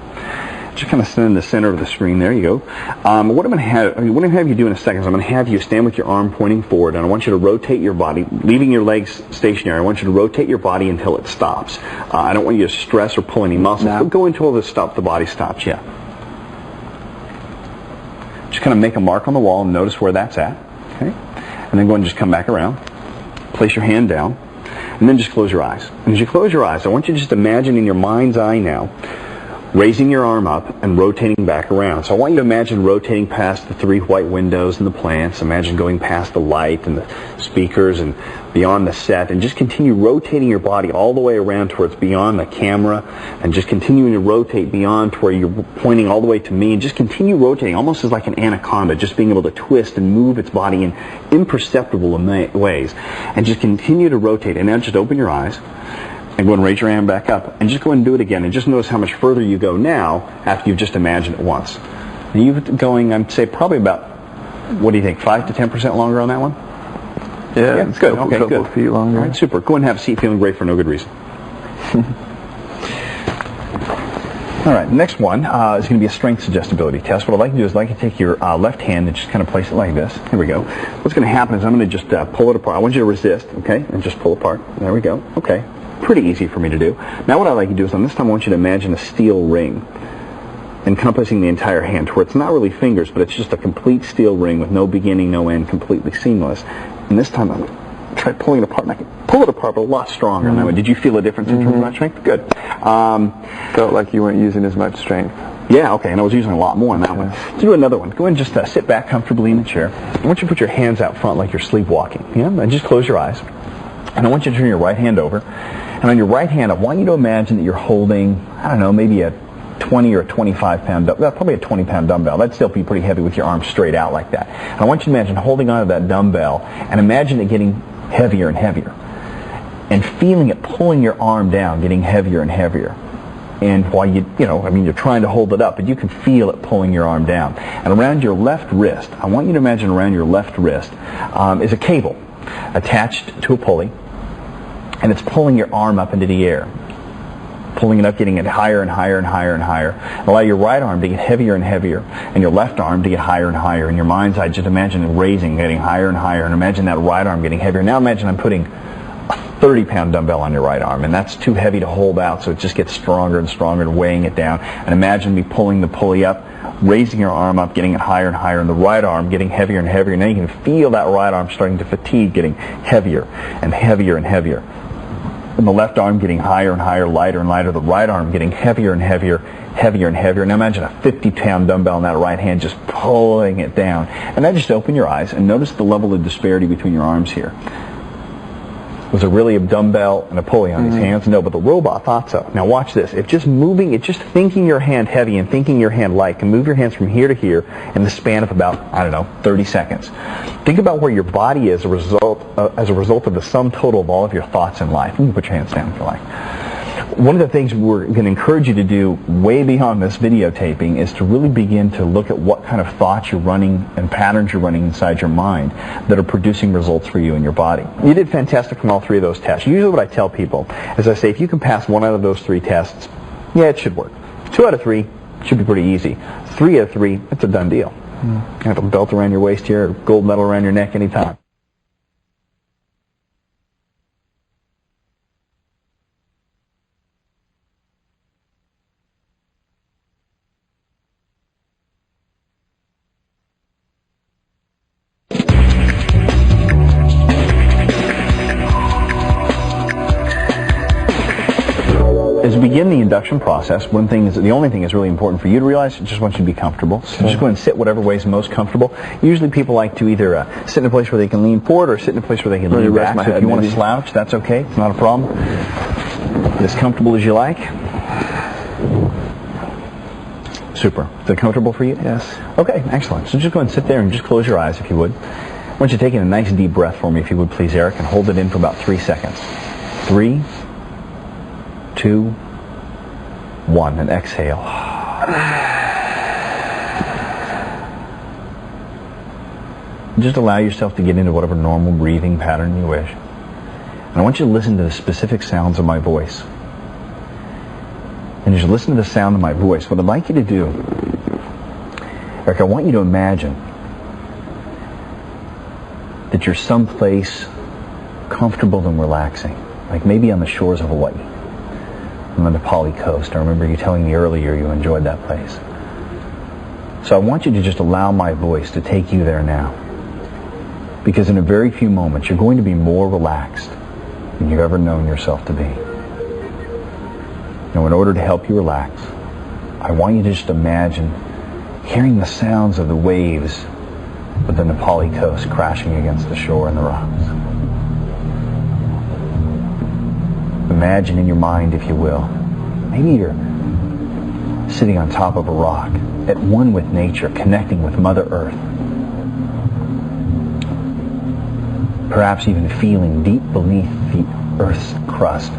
Just kind of stand in the center of the screen. There you go. What I'm going to have you do in a second is I'm going to have you stand with your arm pointing forward, and I want you to rotate your body, leaving your legs stationary. I want you to rotate your body until it stops. I don't want you to stress or pull any muscles. No. Go until the body stops. Yeah. Just kind of make a mark on the wall and notice where that's at. Okay. And then go and just come back around. Place your hand down, and then just close your eyes. And as you close your eyes, I want you to just imagine in your mind's eye now, raising your arm up and rotating back around. So I want you to imagine rotating past the 3 white windows and the plants. Imagine going past the light and the speakers and beyond the set, and just continue rotating your body all the way around to where it's beyond the camera, and just continuing to rotate beyond to where you're pointing all the way to me, and just continue rotating almost as like an anaconda, just being able to twist and move its body in imperceptible ways, and just continue to rotate. And now just open your eyes and go and raise your hand back up, and just go and do it again, and just notice how much further you go now after you've just imagined it once. And you're going, I'd say, probably about, what do you think, 5 to 10% longer on that one? Yeah, it's good. Okay, couple good. Feet longer. All right, super. Go and have a seat, feeling great for no good reason. All right, next one is going to be a strength suggestibility test. What I'd like to do is I'd like to take your left hand and just kind of place it like this. Here we go. What's going to happen is I'm going to just pull it apart. I want you to resist, okay, and just pull apart. There we go. Okay. Pretty easy for me to do. Now what I'd like you to do is on this time I want you to imagine a steel ring encompassing the entire hand, where it's not really fingers, but it's just a complete steel ring with no beginning, no end, completely seamless. And this time I'm going to try pulling it apart, and I can pull it apart, but a lot stronger. Now, did you feel a difference in terms of that strength? Good. Felt like you weren't using as much strength. Yeah, okay, and I was using a lot more on that one. Let's do another one. Go ahead and just sit back comfortably in the chair. I want you to put your hands out front like you're sleepwalking. Yeah, and just close your eyes. And I want you to turn your right hand over. And on your right hand, I want you to imagine that you're holding, I don't know, maybe a 20 or a 25-pound dumbbell. Probably a 20-pound dumbbell. That'd still be pretty heavy with your arms straight out like that. And I want you to imagine holding onto that dumbbell and imagine it getting heavier and heavier. And feeling it pulling your arm down, getting heavier and heavier. And while you're trying to hold it up, but you can feel it pulling your arm down. And around your left wrist, I want you to imagine around your left wrist is a cable attached to a pulley, and it's pulling your arm up into the air. Pulling it up, getting it higher and higher and higher and higher. And allow your right arm to get heavier and heavier, and your left arm to get higher and higher. In your mind's eye, just imagine it raising, getting higher and higher, and imagine that right arm getting heavier. Now imagine I'm putting a 30-pound dumbbell on your right arm, and that's too heavy to hold out, so it just gets stronger and stronger and weighing it down. And imagine me pulling the pulley up, raising your arm up, getting it higher and higher, and the right arm getting heavier and heavier. Now you can feel that right arm starting to fatigue, getting heavier and heavier and heavier. And the left arm getting higher and higher, lighter and lighter. The right arm getting heavier and heavier, heavier and heavier. Now imagine a 50-pound dumbbell in that right hand just pulling it down. And now just open your eyes and notice the level of disparity between your arms here. Was there really a dumbbell and a pulley on these hands? No, but the robot thought so. Now watch this. If just thinking your hand heavy and thinking your hand light can move your hands from here to here in the span of about, 30 seconds. Think about where your body is as a result of the sum total of all of your thoughts in life. You can put your hands down if you like. One of the things we're going to encourage you to do way beyond this videotaping is to really begin to look at what kind of thoughts you're running and patterns you're running inside your mind that are producing results for you in your body. You did fantastic from all three of those tests. Usually what I tell people is I say if you can pass one out of those three tests, yeah, it should work. 2 out of 3 should be pretty easy. 3 out of 3, it's a done deal. You have a belt around your waist here, a gold medal around your neck anytime. As we begin the induction process, the only thing is really important for you to realize, I just want you to be comfortable. So just go ahead and sit whatever way is most comfortable. Usually people like to either sit in a place where they can lean forward or sit in a place where they can lean back. So if you want to slouch, that's okay. It's not a problem. Get as comfortable as you like. Super. Is it comfortable for you? Yes. Okay, excellent. So just go ahead and sit there and just close your eyes if you would. I want you to take in a nice deep breath for me if you would please, Eric, and hold it in for about 3 seconds. 3, 2, 1, and exhale. Just allow yourself to get into whatever normal breathing pattern you wish. And I want you to listen to the specific sounds of my voice. And as you listen to the sound of my voice, what I'd like you to do, Eric, I want you to imagine that you're someplace comfortable and relaxing, like maybe on the shores of Hawaii, on the Nepali coast. I remember you telling me earlier you enjoyed that place. So I want you to just allow my voice to take you there now. Because in a very few moments, you're going to be more relaxed than you've ever known yourself to be. Now, in order to help you relax, I want you to just imagine hearing the sounds of the waves of the Nepali coast crashing against the shore and the rocks. Imagine in your mind, if you will, maybe you're sitting on top of a rock, at one with nature, connecting with Mother Earth. Perhaps even feeling deep beneath the Earth's crust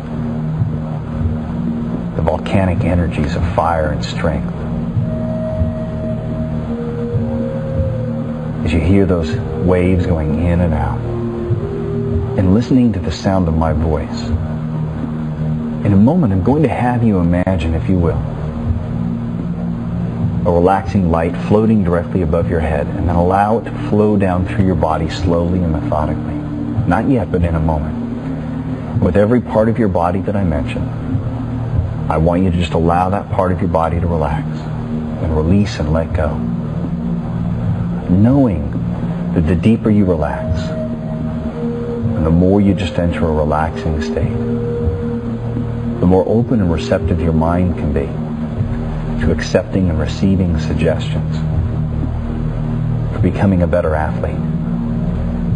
the volcanic energies of fire and strength. As you hear those waves going in and out, and listening to the sound of my voice, in a moment I'm going to have you imagine, if you will, a relaxing light floating directly above your head, and then allow it to flow down through your body slowly and methodically. Not yet, but in a moment. With every part of your body that I mention, I want you to just allow that part of your body to relax and release and let go. Knowing that the deeper you relax, and the more you just enter a relaxing state, the more open and receptive your mind can be to accepting and receiving suggestions for becoming a better athlete,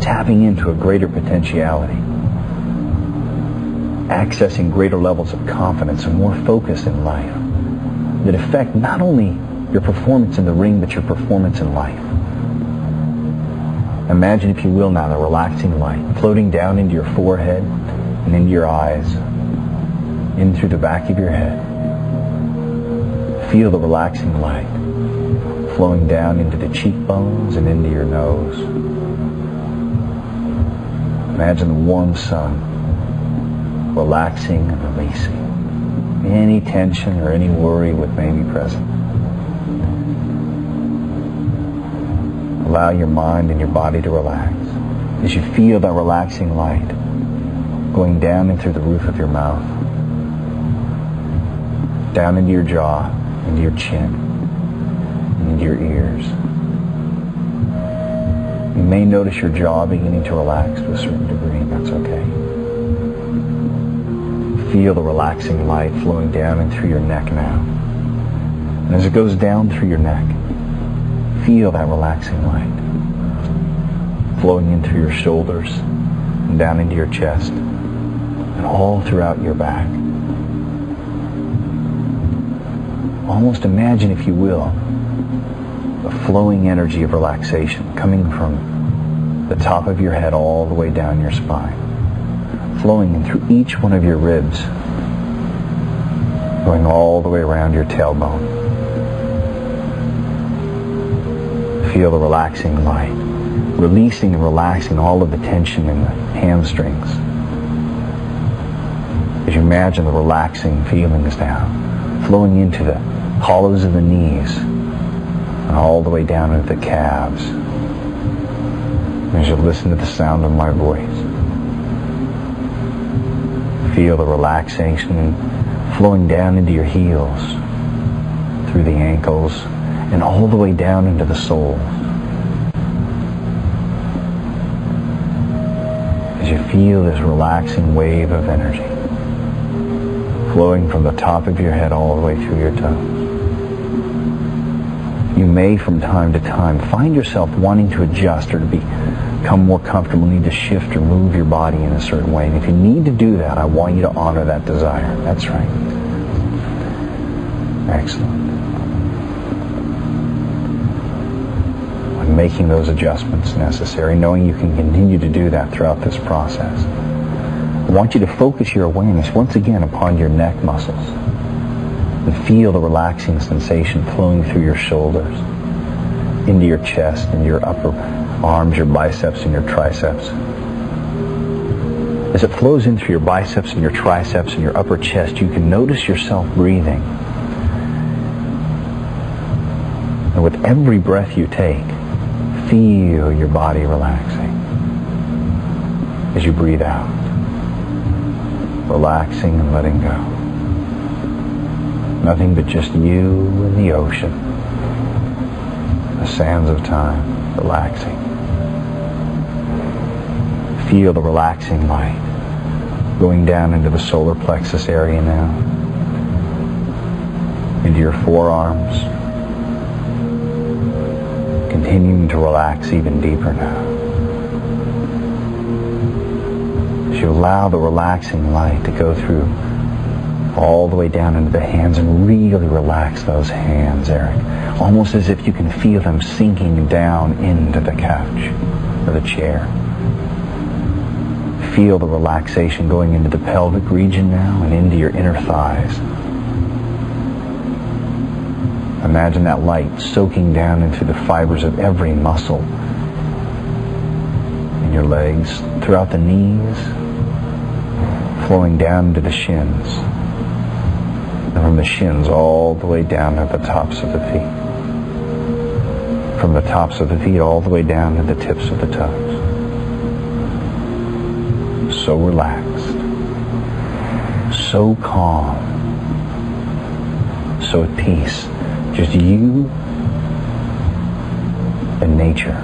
tapping into a greater potentiality, accessing greater levels of confidence and more focus in life that affect not only your performance in the ring, but your performance in life. Imagine, if you will now, the relaxing light floating down into your forehead and into your eyes, in through the back of your head. Feel the relaxing light flowing down into the cheekbones and into your nose. Imagine the warm sun relaxing and releasing any tension or any worry that may be present. Allow your mind and your body to relax as you feel that relaxing light going down in through the roof of your mouth, down into your jaw, into your chin, and into your ears. You may notice your jaw beginning to relax to a certain degree, and that's okay. Feel the relaxing light flowing down and through your neck now. And as it goes down through your neck, feel that relaxing light flowing in through your shoulders and down into your chest, and all throughout your back. Almost imagine, if you will, a flowing energy of relaxation coming from the top of your head all the way down your spine, flowing in through each one of your ribs, going all the way around your tailbone. Feel the relaxing light, releasing and relaxing all of the tension in the hamstrings. As you imagine the relaxing feelings now, flowing into the hollows of the knees and all the way down into the calves. As you listen to the sound of my voice, feel the relaxation flowing down into your heels, through the ankles, and all the way down into the soles. As you feel this relaxing wave of energy flowing from the top of your head all the way through your toes. You may from time to time find yourself wanting to adjust or to become more comfortable, need to shift or move your body in a certain way. And if you need to do that, I want you to honor that desire. That's right. Excellent. When making those adjustments necessary, knowing you can continue to do that throughout this process, I want you to focus your awareness once again upon your neck muscles and feel the relaxing sensation flowing through your shoulders, into your chest and your upper arms, your biceps and your triceps. As it flows in through your biceps and your triceps and your upper chest, you can notice yourself breathing. And with every breath you take, feel your body relaxing as you breathe out, relaxing and letting go. Nothing but just you and the ocean, the sands of time, relaxing. Feel the relaxing light going down into the solar plexus area now, into your forearms, continuing to relax even deeper now. As you allow the relaxing light to go through all the way down into the hands and really relax those hands, Eric. Almost as if you can feel them sinking down into the couch or the chair. Feel the relaxation going into the pelvic region now and into your inner thighs. Imagine that light soaking down into the fibers of every muscle in your legs, throughout the knees, flowing down into the shins, and from the shins all the way down to the tops of the feet. From the tops of the feet all the way down to the tips of the toes. So relaxed, so calm, so at peace. Just you and nature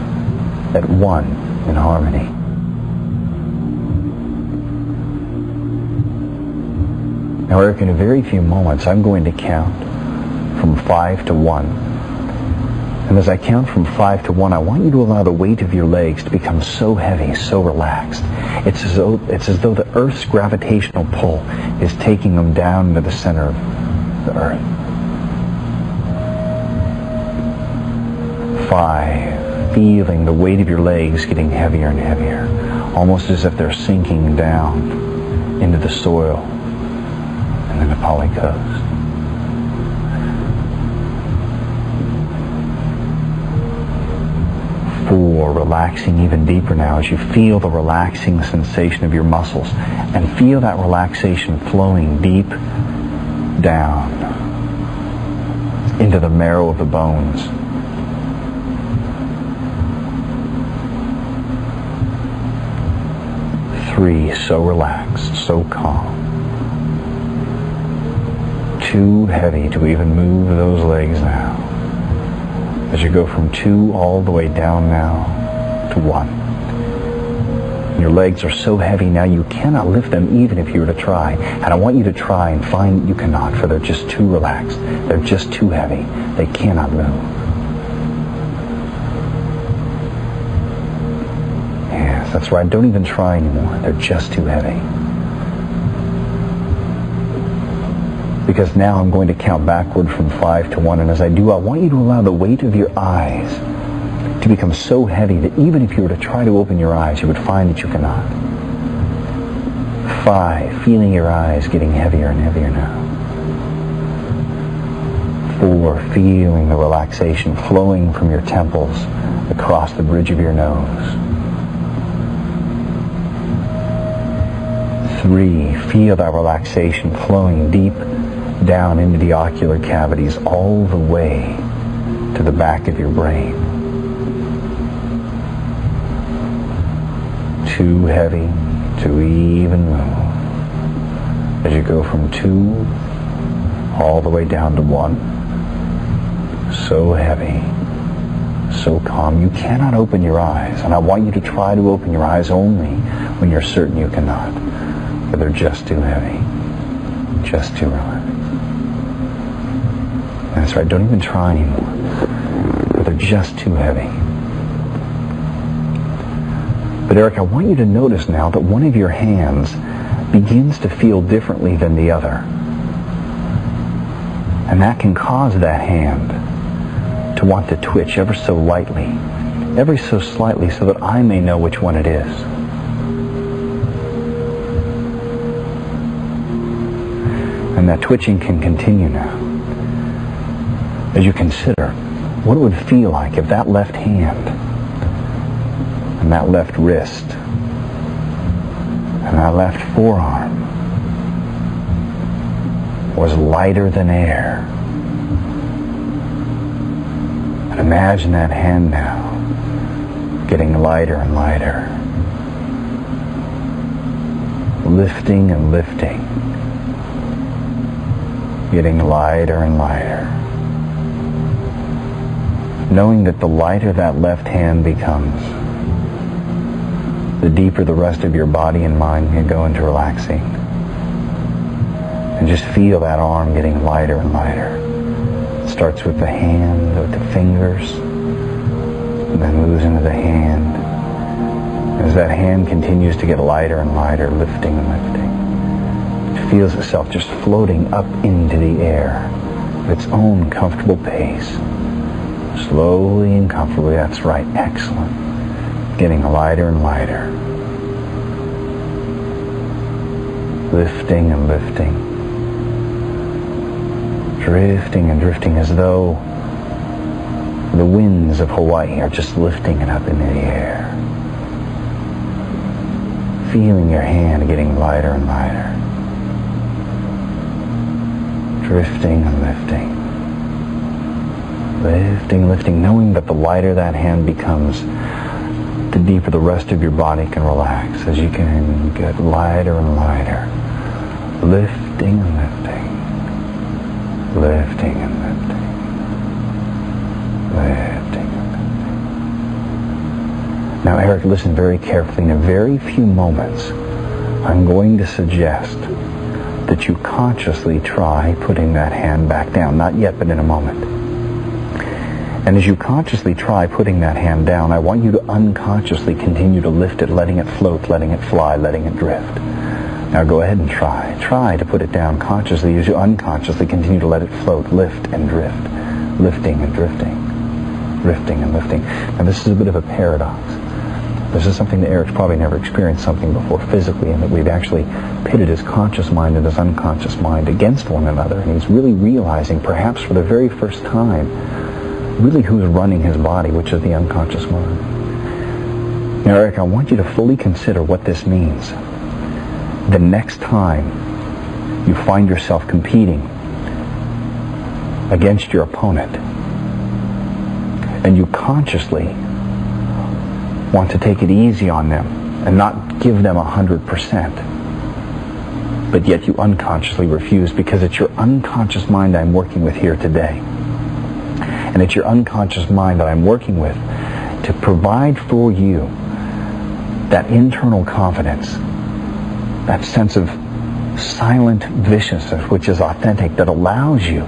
at one in harmony. Now, Eric, in a very few moments, I'm going to count from 5 to 1. And as I count from 5 to 1, I want you to allow the weight of your legs to become so heavy, so relaxed. It's as though the Earth's gravitational pull is taking them down to the center of the Earth. 5, feeling the weight of your legs getting heavier and heavier, almost as if they're sinking down into the soil and the Nepali coast. 4, relaxing even deeper now as you feel the relaxing sensation of your muscles and feel that relaxation flowing deep down into the marrow of the bones. 3, so relaxed, so calm. 2, heavy to even move those legs now. As you go from 2 all the way down now to 1. Your legs are so heavy now you cannot lift them even if you were to try. And I want you to try and find you cannot, for they're just too relaxed. They're just too heavy. They cannot move. Yes, that's right. Don't even try anymore. They're just too heavy. Because now I'm going to count backward from 5 to 1, and as I do, I want you to allow the weight of your eyes to become so heavy that even if you were to try to open your eyes, you would find that you cannot. 5, feeling your eyes getting heavier and heavier now. 4, feeling the relaxation flowing from your temples across the bridge of your nose. 3, feel that relaxation flowing deep down into the ocular cavities all the way to the back of your brain. 2, heavy to even move. As you go from 2 all the way down to 1. So heavy, so calm. You cannot open your eyes, and I want you to try to open your eyes only when you're certain you cannot. But they're just too heavy, just too relaxed. That's right, don't even try anymore. But they're just too heavy. But Eric, I want you to notice now that one of your hands begins to feel differently than the other. And that can cause that hand to want to twitch ever so lightly, ever so slightly, so that I may know which one it is. And that twitching can continue now. As you consider what it would feel like if that left hand and that left wrist and that left forearm was lighter than air. And imagine that hand now getting lighter and lighter, lifting and lifting, getting lighter and lighter. Knowing that the lighter that left hand becomes, the deeper the rest of your body and mind can go into relaxing. And just feel that arm getting lighter and lighter. It starts with the hand, with the fingers, and then moves into the hand. As that hand continues to get lighter and lighter, lifting and lifting, it feels itself just floating up into the air at its own comfortable pace. Slowly and comfortably, that's right, excellent. Getting lighter and lighter. Lifting and lifting. Drifting and drifting as though the winds of Hawaii are just lifting it up into the air. Feeling your hand getting lighter and lighter. Drifting and lifting. Lifting, lifting, knowing that the lighter that hand becomes, the deeper the rest of your body can relax as you can get lighter and lighter. Lifting and lifting. Lifting and lifting. Lifting and lifting. Now, Eric, listen very carefully. In a very few moments, I'm going to suggest that you consciously try putting that hand back down. Not yet, but in a moment. And as you consciously try putting that hand down, I want you to unconsciously continue to lift it, letting it float, letting it fly, letting it drift. Now go ahead and try. Try to put it down consciously as you unconsciously continue to let it float, lift and drift, lifting and drifting, drifting and lifting. Now this is a bit of a paradox. This is something that Eric's probably never experienced something before physically, and that we've actually pitted his conscious mind and his unconscious mind against one another, and he's really realizing, perhaps for the very first time, really who's running his body, which is the unconscious mind. Now, Eric, I want you to fully consider what this means. The next time you find yourself competing against your opponent, and you consciously want to take it easy on them and not give them 100%, but yet you unconsciously refuse, because it's your unconscious mind I'm working with here today. And it's your unconscious mind that I'm working with to provide for you that internal confidence, that sense of silent viciousness, which is authentic, that allows you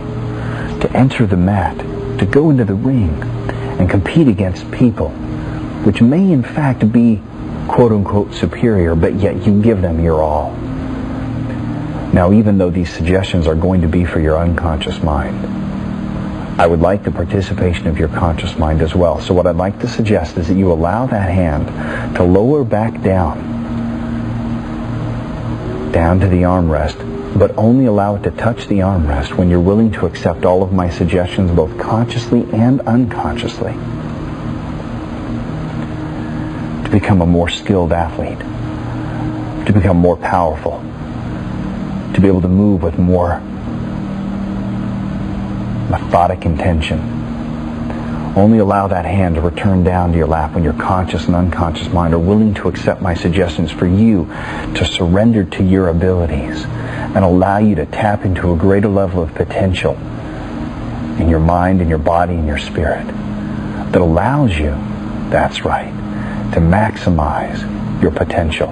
to enter the mat, to go into the ring and compete against people which may in fact be quote-unquote superior, but yet you give them your all. Now, even though these suggestions are going to be for your unconscious mind, I would like the participation of your conscious mind as well. So what I'd like to suggest is that you allow that hand to lower back down to the armrest, but only allow it to touch the armrest when you're willing to accept all of my suggestions, both consciously and unconsciously, to become a more skilled athlete, to become more powerful, to be able to move with more methodic intention. Only allow that hand to return down to your lap when your conscious and unconscious mind are willing to accept my suggestions for you to surrender to your abilities and allow you to tap into a greater level of potential in your mind, in your body, in your spirit that allows you, that's right, to maximize your potential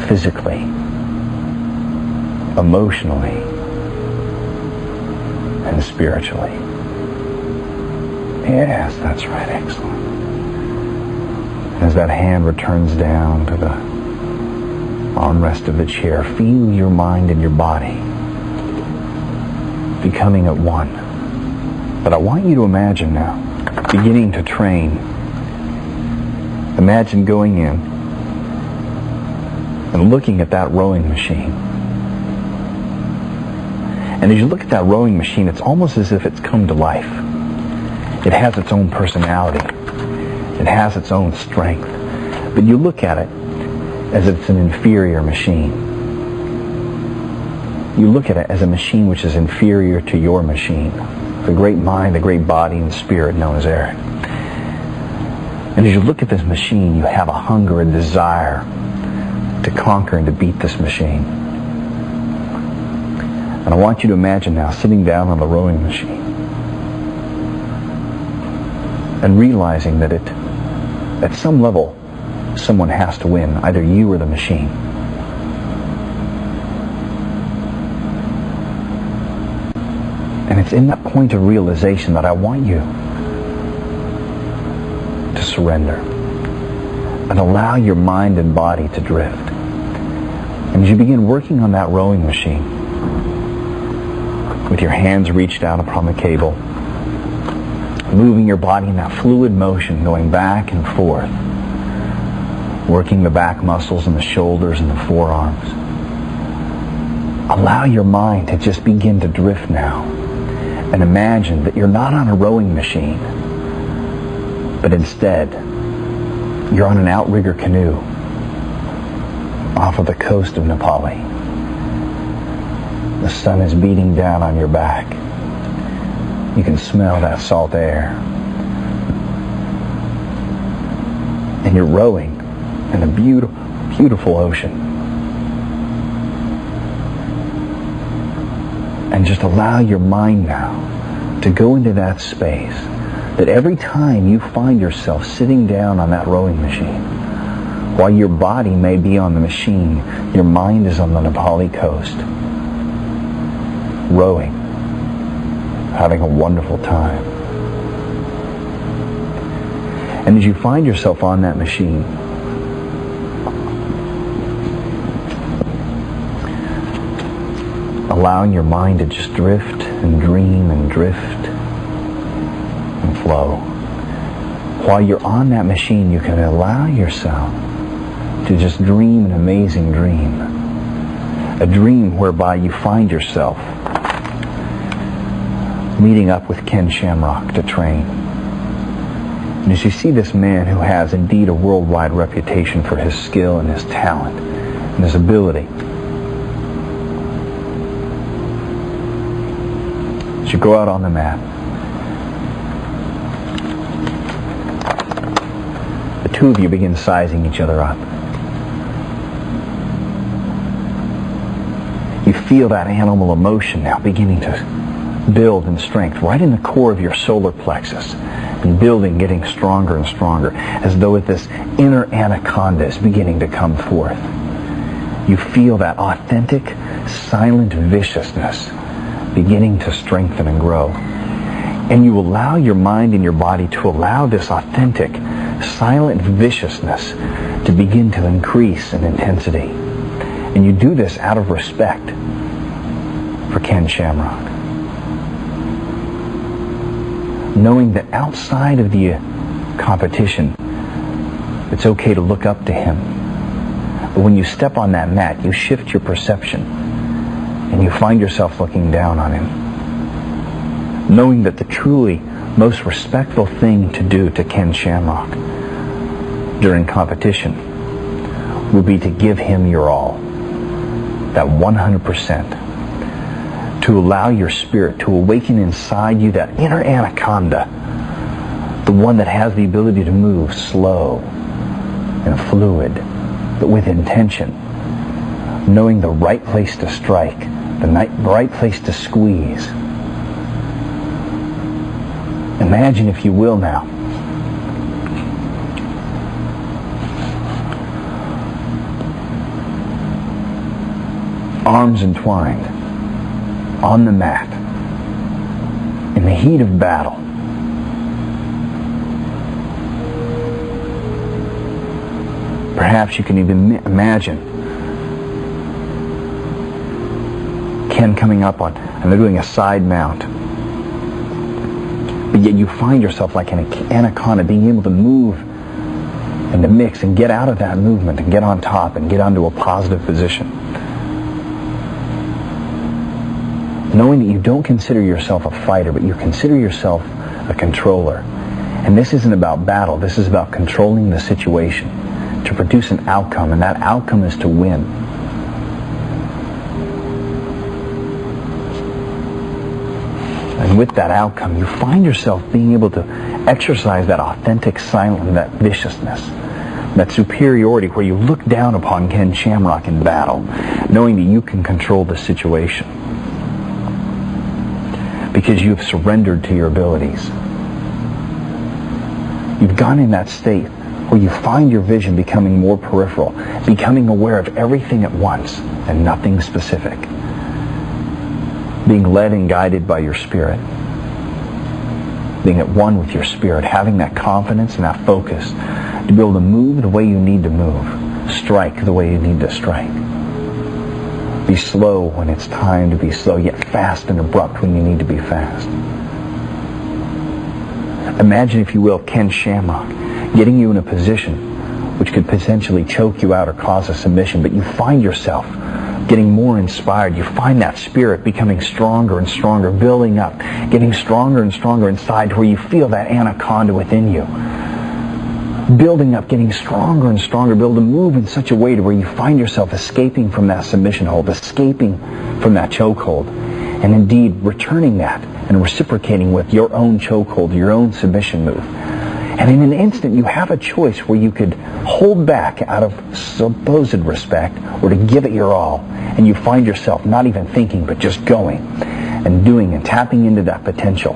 physically, emotionally, and spiritually. Yes, that's right, excellent. As that hand returns down to the armrest of the chair, feel your mind and your body becoming at one. But I want you to imagine now, beginning to train. Imagine going in and looking at that rowing machine. And as you look at that rowing machine, it's almost as if it's come to life. It has its own personality. It has its own strength. But you look at it as if it's an inferior machine. You look at it as a machine which is inferior to your machine, the great mind, the great body and spirit known as Eric. And as you look at this machine, you have a hunger and desire to conquer and to beat this machine. And I want you to imagine now sitting down on the rowing machine and realizing that at some level, someone has to win, either you or the machine. And it's in that point of realization that I want you to surrender and allow your mind and body to drift. And as you begin working on that rowing machine, with your hands reached out upon the cable, moving your body in that fluid motion, going back and forth, working the back muscles and the shoulders and the forearms. Allow your mind to just begin to drift now. And imagine that you're not on a rowing machine, but instead, you're on an outrigger canoe off of the coast of Nepali. The sun is beating down on your back. You can smell that salt air. And you're rowing in a beautiful, beautiful ocean. And just allow your mind now to go into that space, that every time you find yourself sitting down on that rowing machine, while your body may be on the machine, your mind is on the Nepali coast, rowing, having a wonderful time. And as you find yourself on that machine, allowing your mind to just drift and dream and drift and flow. While you're on that machine, you can allow yourself to just dream an amazing dream. A dream whereby you find yourself meeting up with Ken Shamrock to train. And as you see this man who has indeed a worldwide reputation for his skill and his talent and his ability, as you go out on the mat, the two of you begin sizing each other up. You feel that animal emotion now beginning to build in strength right in the core of your solar plexus, and building, getting stronger and stronger, as though this inner anaconda is beginning to come forth. You feel that authentic, silent viciousness beginning to strengthen and grow. And you allow your mind and your body to allow this authentic, silent viciousness to begin to increase in intensity. And you do this out of respect for Ken Shamrock. Knowing that outside of the competition, it's okay to look up to him. But when you step on that mat, you shift your perception and you find yourself looking down on him. Knowing that the truly most respectful thing to do to Ken Shamrock during competition would be to give him your all, that 100%, to allow your spirit to awaken inside you that inner anaconda, the one that has the ability to move slow and fluid, but with intention, knowing the right place to strike, the right place to squeeze. Imagine, if you will now, arms entwined on the mat in the heat of battle. Perhaps you can even imagine Ken coming up on, and they're doing a side mount. But yet you find yourself like an anaconda, being able to move and to mix and get out of that movement and get on top and get onto a positive position. Knowing that you don't consider yourself a fighter, but you consider yourself a controller. And this isn't about battle, this is about controlling the situation to produce an outcome, and that outcome is to win. And with that outcome, you find yourself being able to exercise that authentic silence, that viciousness, that superiority where you look down upon Ken Shamrock in battle, knowing that you can control the situation because you've surrendered to your abilities. You've gone in that state where you find your vision becoming more peripheral, becoming aware of everything at once and nothing specific. Being led and guided by your spirit. Being at one with your spirit, having that confidence and that focus to be able to move the way you need to move, strike the way you need to strike. Be slow when it's time to be slow, yet fast and abrupt when you need to be fast. Imagine, if you will, Ken Shamrock getting you in a position which could potentially choke you out or cause a submission, but you find yourself getting more inspired. You find that spirit becoming stronger and stronger, building up, getting stronger and stronger inside to where you feel that anaconda within you. Building up, getting stronger and stronger, be able to move in such a way to where you find yourself escaping from that submission hold, escaping from that chokehold, and indeed returning that and reciprocating with your own chokehold, your own submission move. And in an instant, you have a choice where you could hold back out of supposed respect or to give it your all. And you find yourself not even thinking, but just going and doing and tapping into that potential.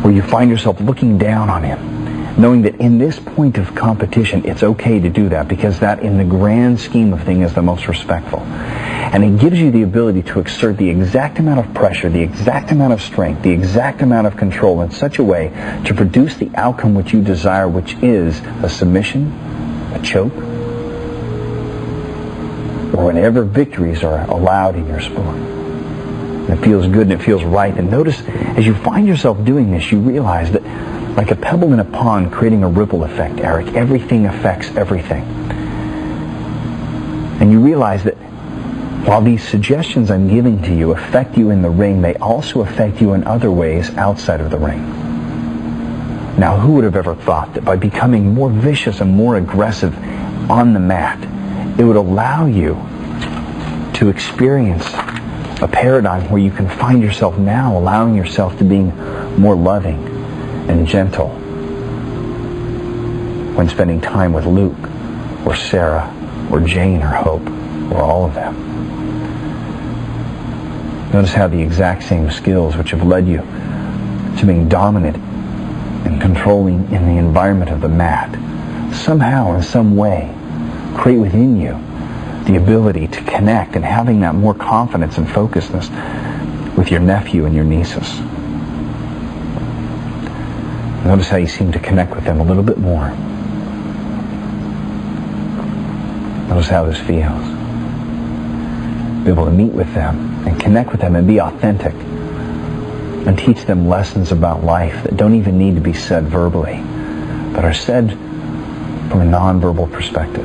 Where you find yourself looking down on him, knowing that in this point of competition, it's okay to do that because that, in the grand scheme of things, is the most respectful. And it gives you the ability to exert the exact amount of pressure, the exact amount of strength, the exact amount of control in such a way to produce the outcome which you desire, which is a submission, a choke, or whenever victories are allowed in your sport. And it feels good and it feels right. And notice, as you find yourself doing this, you realize that like a pebble in a pond creating a ripple effect, Eric, everything affects everything. And you realize that while these suggestions I'm giving to you affect you in the ring, they also affect you in other ways outside of the ring. Now, who would have ever thought that by becoming more vicious and more aggressive on the mat, it would allow you to experience a paradigm where you can find yourself now allowing yourself to being more loving and gentle when spending time with Luke or Sarah or Jane or Hope or all of them. Notice how the exact same skills which have led you to being dominant and controlling in the environment of the mat somehow, in some way, create within you the ability to connect and having that more confidence and focusedness with your nephew and your nieces. Notice how you seem to connect with them a little bit more. Notice how this feels. Be able to meet with them and connect with them and be authentic and teach them lessons about life that don't even need to be said verbally, but are said from a nonverbal perspective.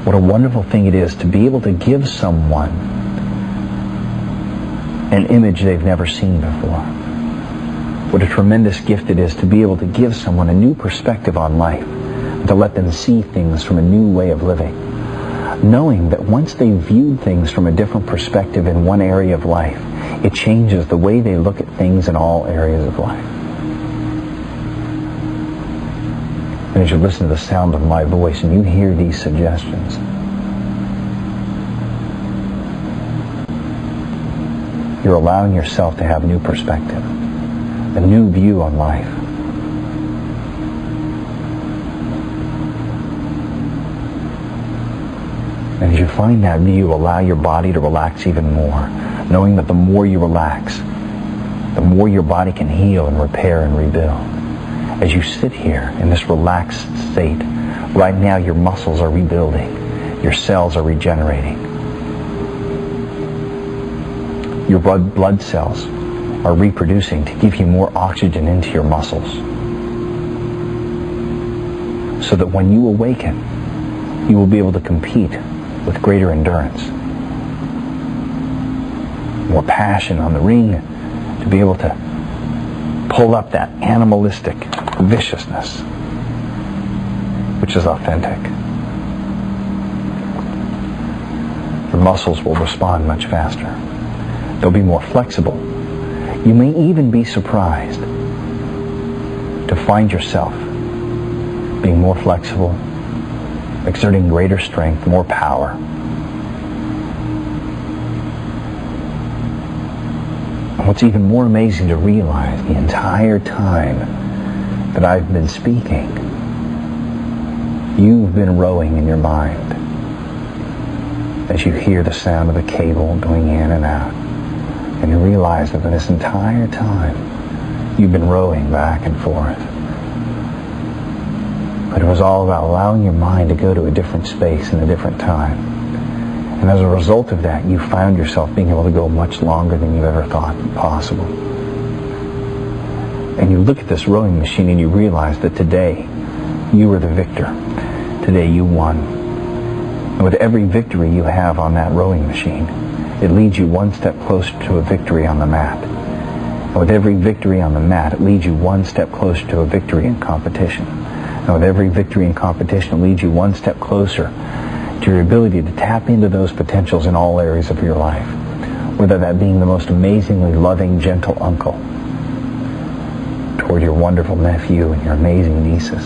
What a wonderful thing it is to be able to give someone an image they've never seen before. What a tremendous gift it is to be able to give someone a new perspective on life, to let them see things from a new way of living, knowing that once they viewed things from a different perspective in one area of life, it changes the way they look at things in all areas of life. And as you listen to the sound of my voice and you hear these suggestions, you're allowing yourself to have new perspective, a new view on life. And as you find that view, allow your body to relax even more, knowing that the more you relax, the more your body can heal and repair and rebuild. As you sit here in this relaxed state, right now your muscles are rebuilding, your cells are regenerating, your blood cells are reproducing to give you more oxygen into your muscles, so that when you awaken, you will be able to compete with greater endurance, more passion on the ring, to be able to pull up that animalistic viciousness, which is authentic. Your muscles will respond much faster. They'll be more flexible. You may even be surprised to find yourself being more flexible, exerting greater strength, more power. And what's even more amazing to realize, the entire time that I've been speaking, you've been rowing in your mind as you hear the sound of the cable going in and out. And you realize that for this entire time, you've been rowing back and forth. But it was all about allowing your mind to go to a different space and a different time. And as a result of that, you found yourself being able to go much longer than you ever thought possible. And you look at this rowing machine and you realize that today, you were the victor. Today you won. And with every victory you have on that rowing machine, it leads you one step closer to a victory on the mat. And with every victory on the mat, it leads you one step closer to a victory in competition. And with every victory in competition, it leads you one step closer to your ability to tap into those potentials in all areas of your life. Whether that being the most amazingly loving, gentle uncle toward your wonderful nephew and your amazing nieces.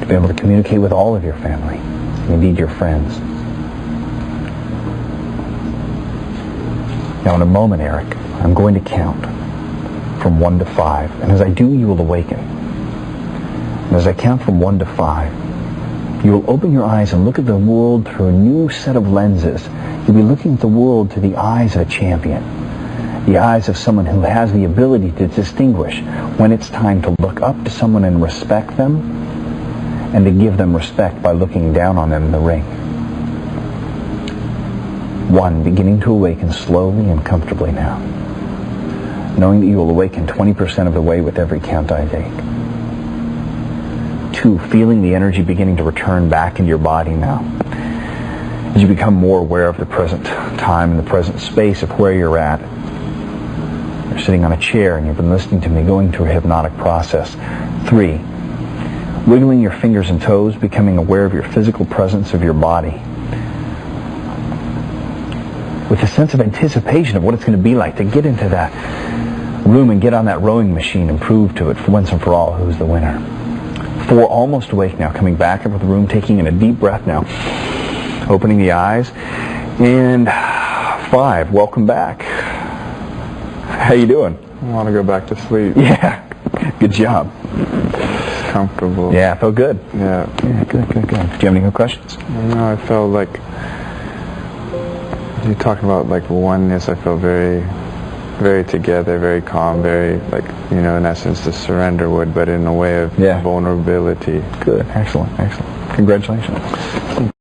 To be able to communicate with all of your family, and indeed your friends. Now in a moment, Eric, I'm going to count from 1 to 5. And as I do, you will awaken. And as I count from 1 to 5, you will open your eyes and look at the world through a new set of lenses. You'll be looking at the world through the eyes of a champion. The eyes of someone who has the ability to distinguish when it's time to look up to someone and respect them, and to give them respect by looking down on them in the ring. 1, beginning to awaken slowly and comfortably now, knowing that you will awaken 20% of the way with every count I take. 2, feeling the energy beginning to return back into your body now, as you become more aware of the present time and the present space of where you're at. You're sitting on a chair and you've been listening to me going through a hypnotic process. 3, wiggling your fingers and toes, becoming aware of your physical presence of your body, with a sense of anticipation of what it's going to be like to get into that room and get on that rowing machine and prove to it for once and for all who's the winner. 4, almost awake now, coming back into the room, taking in a deep breath now, opening the eyes. And 5, welcome back. How you doing? I want to go back to sleep. Yeah, good job. It's comfortable. Yeah, felt good. Yeah. Yeah, good. Do you have any more questions? No, I felt like, you talk about like oneness, I felt very, very together, very calm, very like, in essence the surrender word, but in a way of vulnerability. Good, excellent. Congratulations.